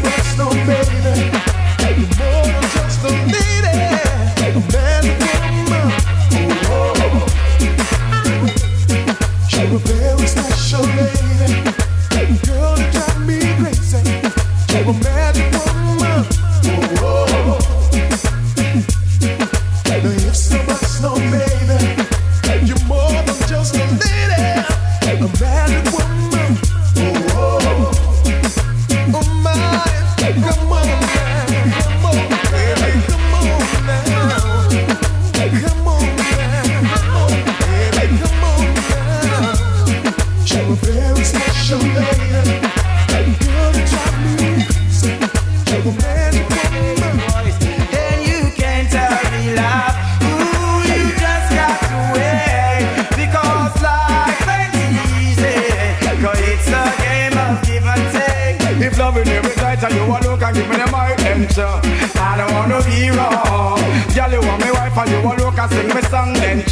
much, no baby. You're more than just a lady, a magic woman. Oh, you're a very special lady, girl that drives me crazy. You're a magic woman. Oh, now if so much, no baby. You're more than just a lady, a magic woman. Oh, oh my, come on now, come on, baby, come on now, come on now, baby, come on now. You're a very special lady, girl, you drive me crazy. You're a magic woman. And you can't tell me love. Ooh, you just got to wait. Because life ain't easy. Cause it's a game of give and take. If loving you is right and you a look and give me the my attention, I don't wanna be wrong. Girl, you want me wife and you a look and sing me song then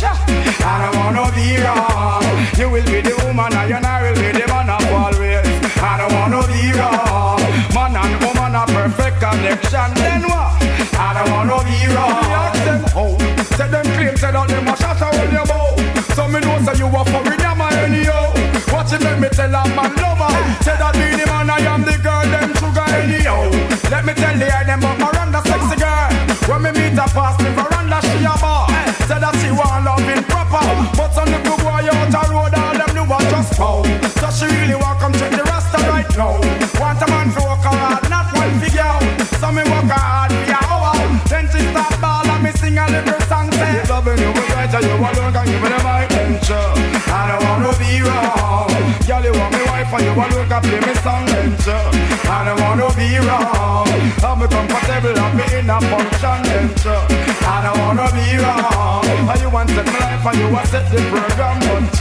I don't wanna be wrong. You will be the woman and you will be the man of always. I don't wanna be wrong. Man and woman a perfect connection. Then what? I don't wanna be wrong. Ask them how. Say them claim, say that them a shot a hold your bow. So me know say you a for Riddim or anyhow. Watch it, let me tell a man lover. Say that Beenie man, I am the girl, them sugar anyhow. Let me tell the them about Miranda, sexy girl. When me meet her past me veranda, she a bar. Say that she want loving proper. But some little boy out the road, all them do a just bow. So she really want come check the rasta right now. Want a man to work hard, not one figure. So me work hard for an hour. Then she start ball and me sing a little song. Say loving you was right, and you alone can give me the my attention. I don't wanna be wrong. Girl, you want me wife and you want to look and play me song then I don't wanna be wrong. I'm comfortable, I'm in a function then I don't wanna be wrong. And you want to set my life and you want to set the program but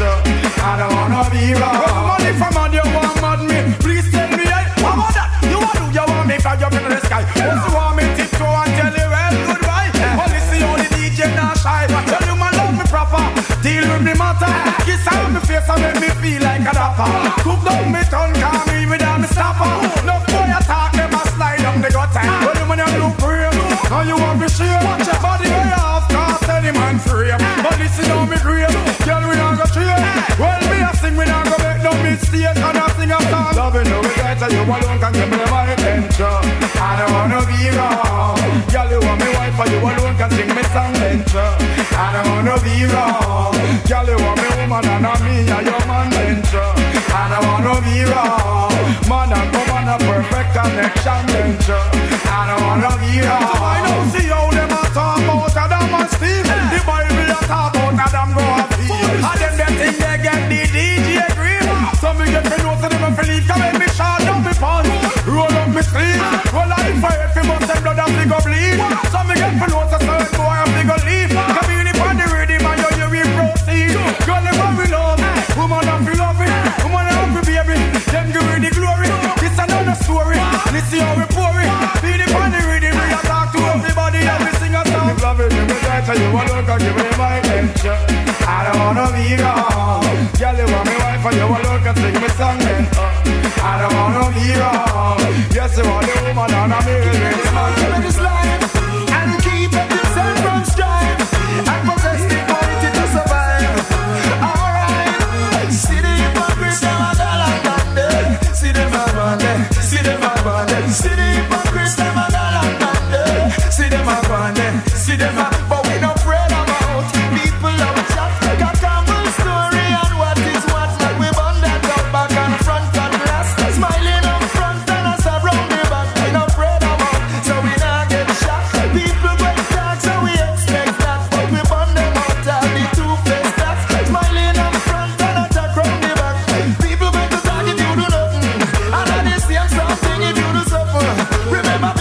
I don't wanna be wrong. Money from mad, you want mad me. Please tell me, hey, how about that? You want to, you want me fly up in the sky. Once you want me tiptoe and tell you well goodbye. Only see how the DJ not shy. Tell you man love me proper, deal with me matter. Kiss on me face and make me feel like a dapper. Cook down me tongue, call me without me stopper. No boy attack, never slide down the gutter. When you man you look real, now you want me shame. Watch your body way off, cause any man free. But listen on me grave, girl we not go train. Well me a sing, we not go make no mistake. And I sing a song, loving you with right, and you alone can give me my attention. I don't wanna be wrong. Girl you want me wife, and you alone can sing me song then I don't wanna be wrong. Girl you want me woman, and I'm me and your man then I don't wanna be wrong. Man and woman a perfect connection then I don't wanna be wrong. So I don't see how them a talk about Adam and Steve. The Bible a talk about Adam go a feel. And them they think they get the DJ green. So me get me know to them and believe. Come make me short down me pants, roll up me sleeves. Well I fight if you must have blood and figure bleed. So me get me know to certain boy and figure leave. Come in upon the Riddim and you will proceed. Girl never will love, woman have to love it. Woman have to baby, them give me the glory. This another story, listen how we pour it. Beenie upon the Riddim, we a talk to everybody and we sing a song. If love it, you will die till you alone can give me my attention. I don't wanna be wrong. Girl you want me wife and you alone can sing me song then I don't wanna be wrong. Yes you want the woman and I'm here with the man. Live this life and keep it yourself from strife and possess the quality to survive. Alright, see the hypocrites them a go like that day. See them a go there, see them a go there. See the hypocrites them a go like that day. See them a go there, see them a. But we not afraid about people out chat. Got Campbell's story and what is what. Like we bond that out back and front and glass. Smiling up front and us around the back. We not afraid about, so we not get shot. People break talk, so we expect that. But we bond them out and the two-faced that. Smiling up front and attack round the back. People break the talk if you do nothing, and I the same something if you do something. Remember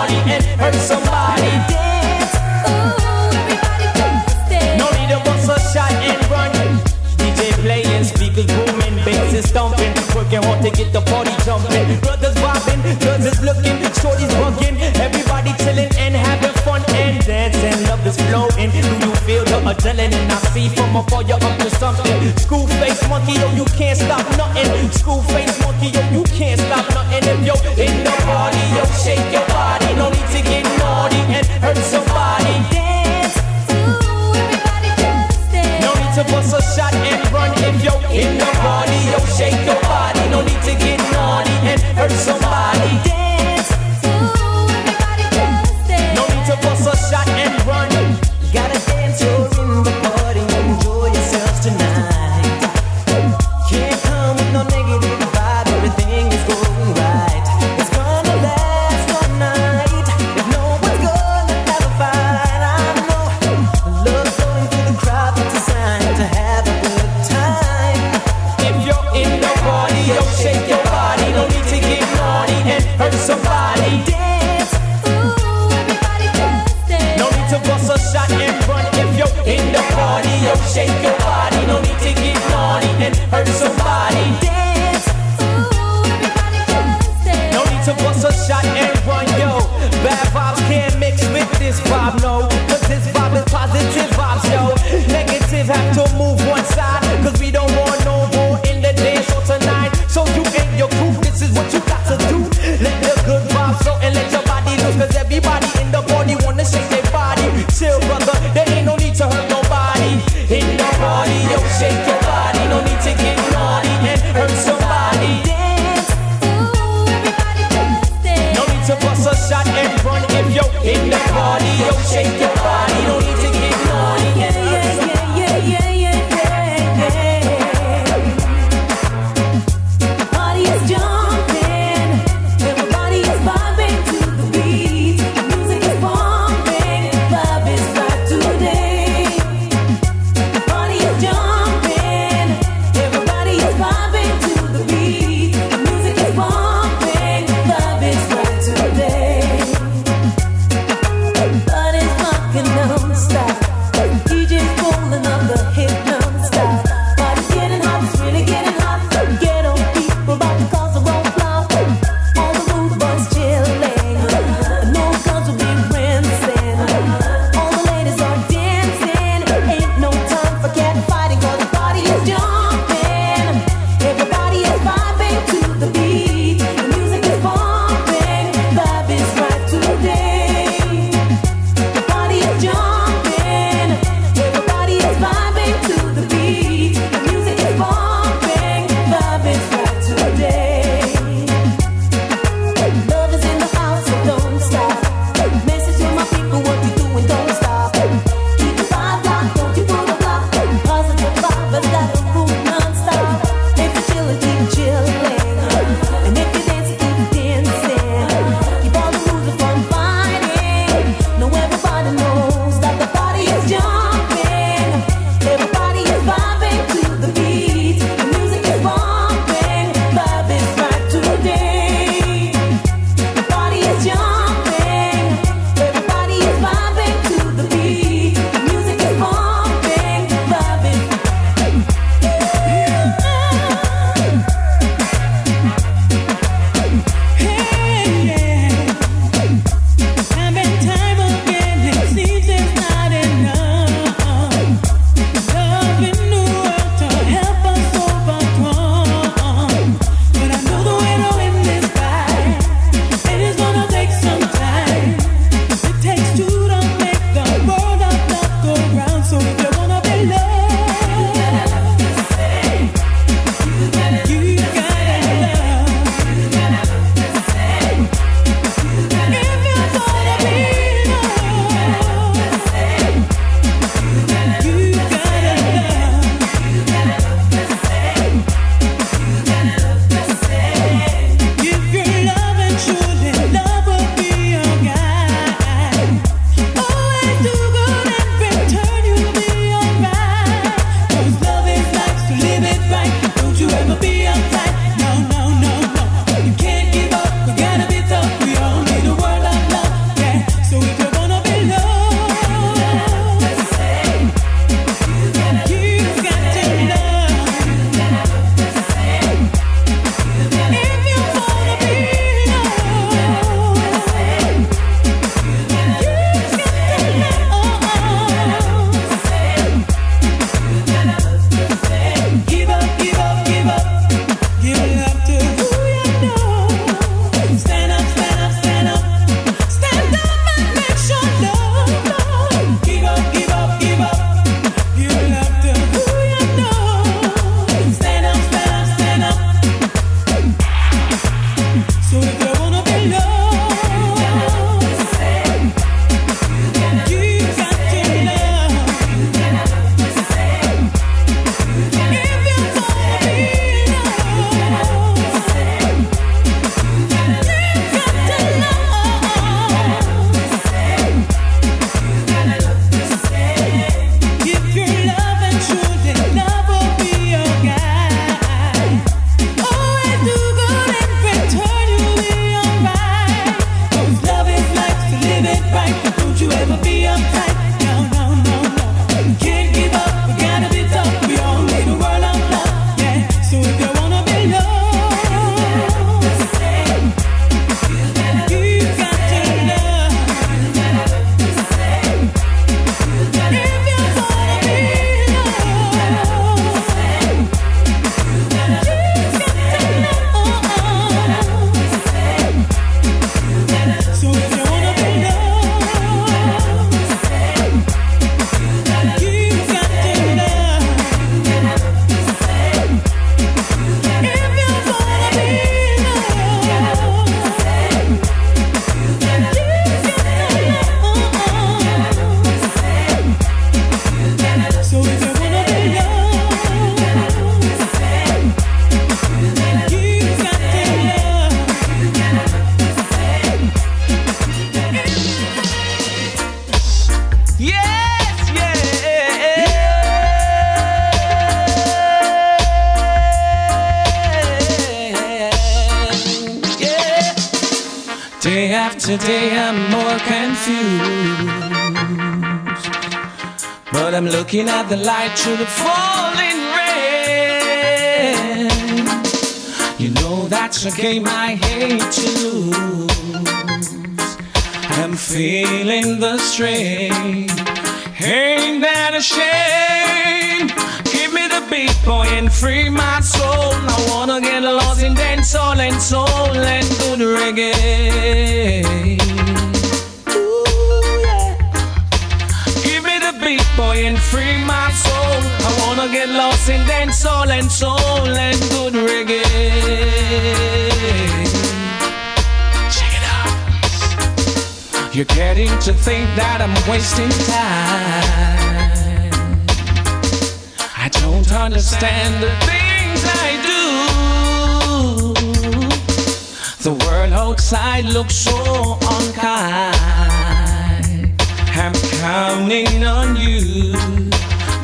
naughty and hurt somebody. Dance, ooh, everybody just dance. No need to bust a shot and run. DJ playing, speakers booming, bass is thumping, working hard to get the party jumping. Brothers bobbing, girls is looking, shorties bugging, everybody chilling and having fun and dancing. Love is flowing. Do you feel the adrenaline? I see from afar you're up to something. School face monkey, yo, you can't stop nothing. School face monkey, yo, you can't stop nothing. If you're in the party, yo, shake your body. No need to get naughty and hurt somebody. Dance, ooh, everybody just dance. No need to bust a shot and run. If you're in the party, yo, shake your body. No need to get naughty and hurt somebody. Dance, ooh, everybody just dance. No need to bust a shot and run. Gotta dance, you're in the party, enjoy yourselves tonight. Can't come with no negative vibe, everything is going right. It's gonna last all night, if no one's gonna have a fight. I know love flowing through the crowd, it's a sign to have a good time. If you're in the party, yo, shake your body. No need to get naughty and hurt somebody. Dance, ooh, everybody just dance. No need to bust a shot and run. If you're in the party, yo, shake your body. No need to get naughty and hurt somebody. Dance, ooh, everybody just dance. No need to bust a shot and run, yo. Bad vibes can't mix with this vibe, no. Cause this vibe is positive vibes, yo. Negative have to move one side. Cause we don't want no more in the dance hall tonight. So you and your crew, this is what you got to do. Let the good vibes flow and let your body loose. Cause everybody in the party wanna shake their body. Chill, brother, there ain't no need to hurt nobody. In the party. today I'm more confused. But I'm looking at the light through the falling rain. You know that's a game I hate to lose. I'm feeling the strain. Ain't that a shame? Give me the beat, boy, and free my soul. I wanna get lost in dancehall and soul and good reggae. Ooh, yeah. Give me the beat, boy, and free my soul. I wanna get lost in dancehall and soul and good reggae. Check it out. You're getting to think that I'm wasting time. I don't understand the things I do. The world outside looks so unkind. I'm counting on you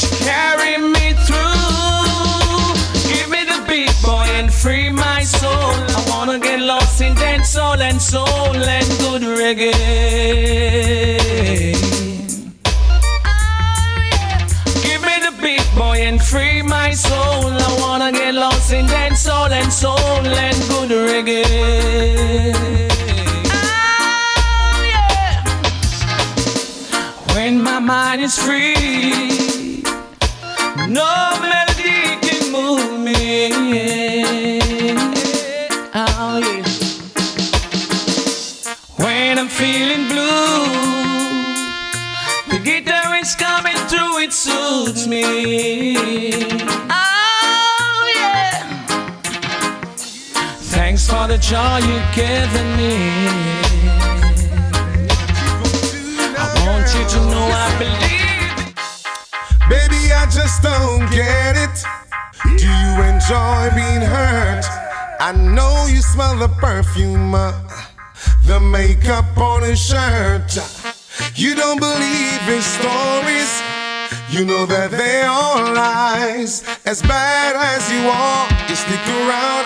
to carry me through. Give me the beat, boy, and free my soul. I wanna get lost in dancehall and soul and good reggae. Boy, and free my soul. I wanna get lost in dancehall and soul and good reggae. Oh, yeah. When my mind is free, no melody can move me. Oh, yeah. When I'm feeling blue, the guitar is coming through, it suits me. Oh, yeah. Thanks for the joy you've given me. I want you to know I believe it. Baby, I just don't get it. Do you enjoy being hurt? I know you smell the perfume, the makeup on his shirt. You don't believe his stories. You know that they are lies. As bad as you are, you stick around,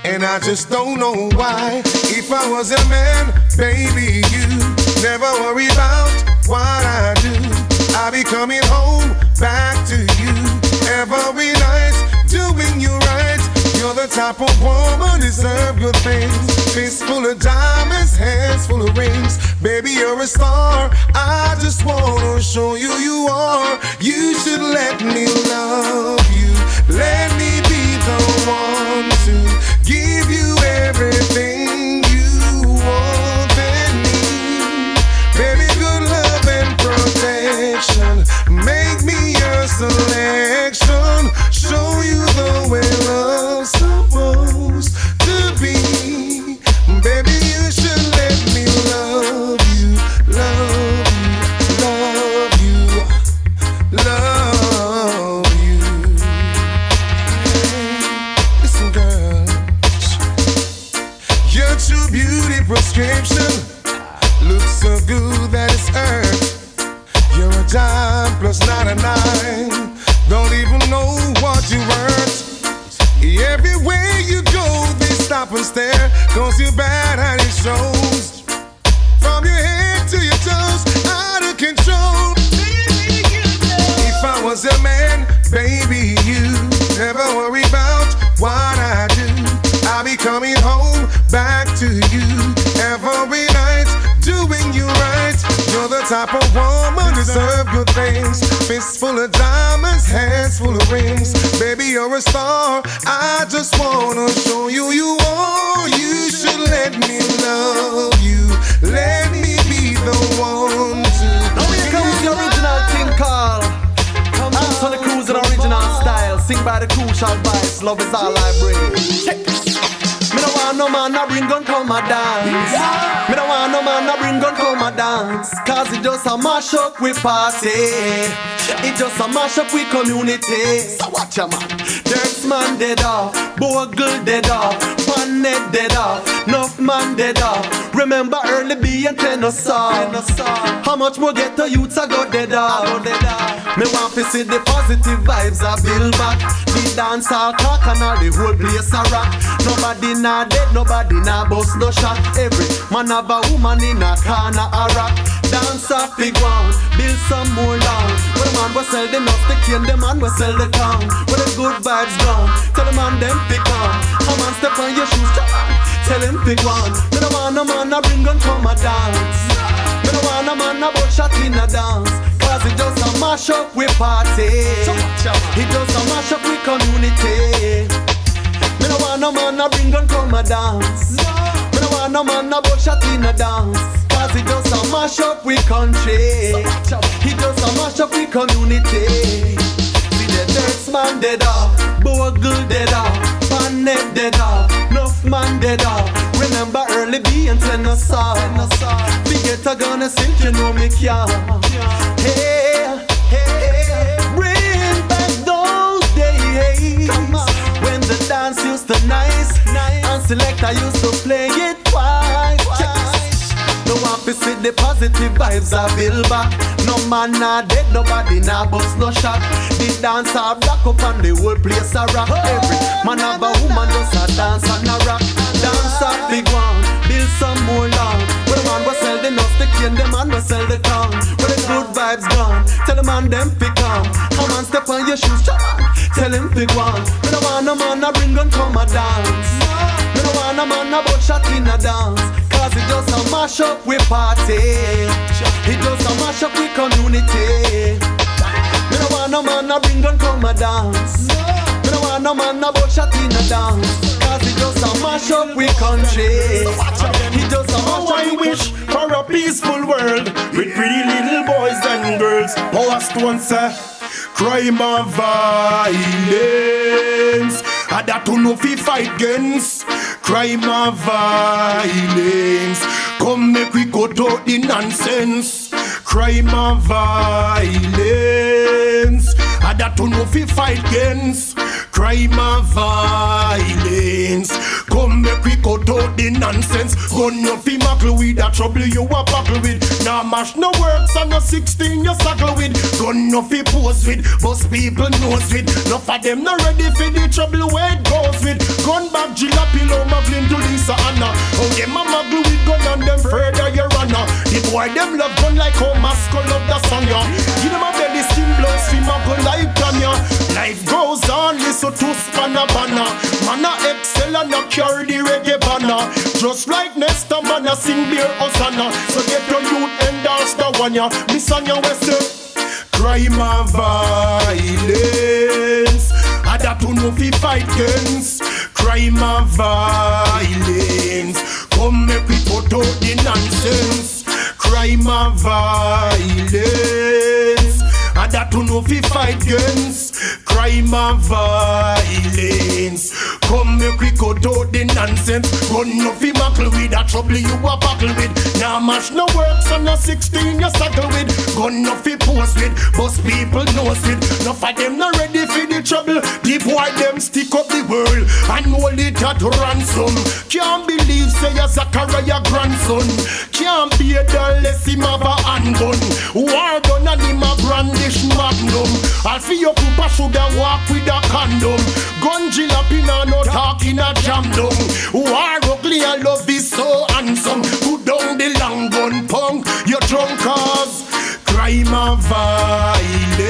and I just don't know why. If I was a man, baby, you never worry about what I do. I'll be coming home back to you every night, doing you right. You're the type of woman deserve good things. Fist full of diamonds, hands full of rings. Baby, you're a star. I just wanna show you you are. You should let me love you. Let me be the one to give you everything you want and need. Baby, good love and protection. Make me your selection. Show you the way love's supposed to be. Baby, you should let me love you, love you, love you, love you. Listen, girl, your true beauty prescription looks so good that it's earned. You're a dime plus 99. Don't even know what you earned. Everywhere you go, they stop and stare, 'cause you're bad and it shows. From your head to your toes, out of control. If I was a man, baby, you never worry about what I do. I'll be coming home back to you every night, doing you right. You're the type of woman deserve good things. Fist full of diamonds, hands full of rings. Baby, you're a star. I just wanna show you you are. You should let me love you. Let me be the one to. Now here comes the original thing called Dance on the Cruz in original style. Sing by the crucial vibes. Love is all I bring. Check this. Me don't want no man to bring gun come a dance. Me don't want no man to bring gun come a dance. 'Cause it just a mash up with party. It just a mash up with community. So watch ya man. Dirks man dead off, Bogle dead off, Panet dead off, Nuff man dead off, Remember early B and Tennessee. How much more get to youths I got dead out. Me want to see the positive vibes I build back. The dancehall talk and all the whole place a rock. Nobody not dead, nobody not bust no shot. Every man have a woman in a corner a rock. Dance off big one, build some more land. Where the man will sell the nuts, the cane, the man will sell the town. Where the good vibes gone, tell the man them pick on. Come on, step on your shoes, tell him pick one. Me don't want no man a bring gun come a dance. Me don't want no man a butt shot in a dance. Cause it just a mash up with party. It just a mash up with community. Me don't want no man a bring gun come a dance. Me don't want no man a butt shot in a dance. Cause it just a mash up with country. It just a mash up with community. See the dirt man dead off, Bogle dead off, Garnett dead off, Nuff man dead off. Remember early B and Tennessee. We get a gun and sink, you know me can. Hey, hey, bring back those days when the dance used to nice and selector used to play it twice. No one to see the positive vibes I build back. No man not dead, nobody not bust no shot. The dance are black up and the whole place a rock. Every man have a woman just a dance and a rock. Dance a big one, build some more land. Where the man will sell the nuts, the cane, the man will sell the town. Where the good vibes gone, tell the man them pick on. Come on, step on your shoes, tell him pick one. Me don't want no man a bring gun come a dance. Me don't want no man a butt shot in a dance. Cause it just a mash up with party. It just a mash up with community. Me don't want no man a bring gun come a dance. Me don't want no man a butt shot in a dance. Cause it just a mash up with country. It just a mash up I wish for a peaceful world with pretty little boys and girls. Power Stone say crime and violence. And that to know fi fight against crime and violence. Come make we go to the nonsense. Crime and violence. And that to know fi fight against crime and violence. Come make we go to the nonsense. Gun no fi muckle with the trouble you a buckle with. Now mash no works and no 16 you suckle with. Gun no fi pose with, but people knows with. Enough of them not ready for the trouble where it goes with. Gun back Jalapilo muggling to Lisa Anna. Oh them a muggle with gun and them further your runner. The boy them love gun like how Masco love the song ya. Give them a belly skin blows fi muggle like Tanya. Life goes on, listen to Spanner Banner. Man a excel and a carry the reggae banner. Just like Nesta man a sing beer Osana. So get your youth endorse the one ya. Miss on your Webster. Crime and violence. And that to know fi fight against crime and violence. Come make we put out the nonsense. Crime and violence. And that to know fi fight against crime and violence. Come make we cut out the nonsense. Run no fi muckle with the trouble you a buckle with. Now mash no works and no 16 you suckle with. Gun no fi pose with, but people knows with. No for them not ready for the trouble. The boy them stick up the world and hold it at ransom. Can't believe say a Zachariah grandson. Can't be a unless him have a handgun. War gun and him a brandish magnum. I'll feel your poopa sugar walk with a condom. Gun jalapina no talking a jam down. War ugly and love is so handsome. Put down the long gun punk. You're drunk cause crime and violence.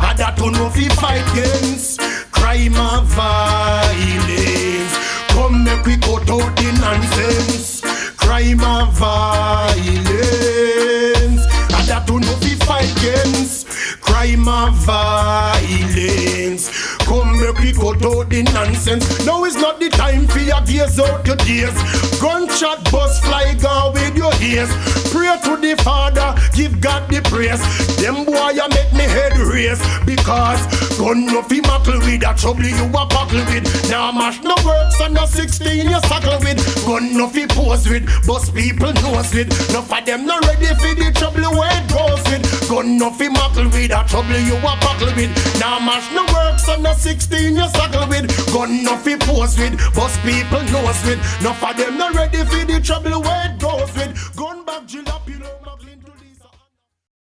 And that to know fi fight against crime and violence. Come make we cut out the nonsense. Crime and violence. And that to know fi fight against crime and violence. Come make we cut out the nonsense. Now is not the time for your gears out your days. Gunshot bust fly gone with your ears. Pray to the Father, give God the praise. Them boy you make me head race. Because gun no fi muckle with the trouble you a buckle with. Now mash no works and no 16 you suckle with. Gun no fi pose with, but people knows with. No for them not ready for the trouble where it goes with. Gun no fi muckle with the trouble you a buckle with. Now mash no works and no 16 in your circle with. Gun no fi pose with, bust people nose with. Enough of them not ready for the trouble where it goes with. Gun back.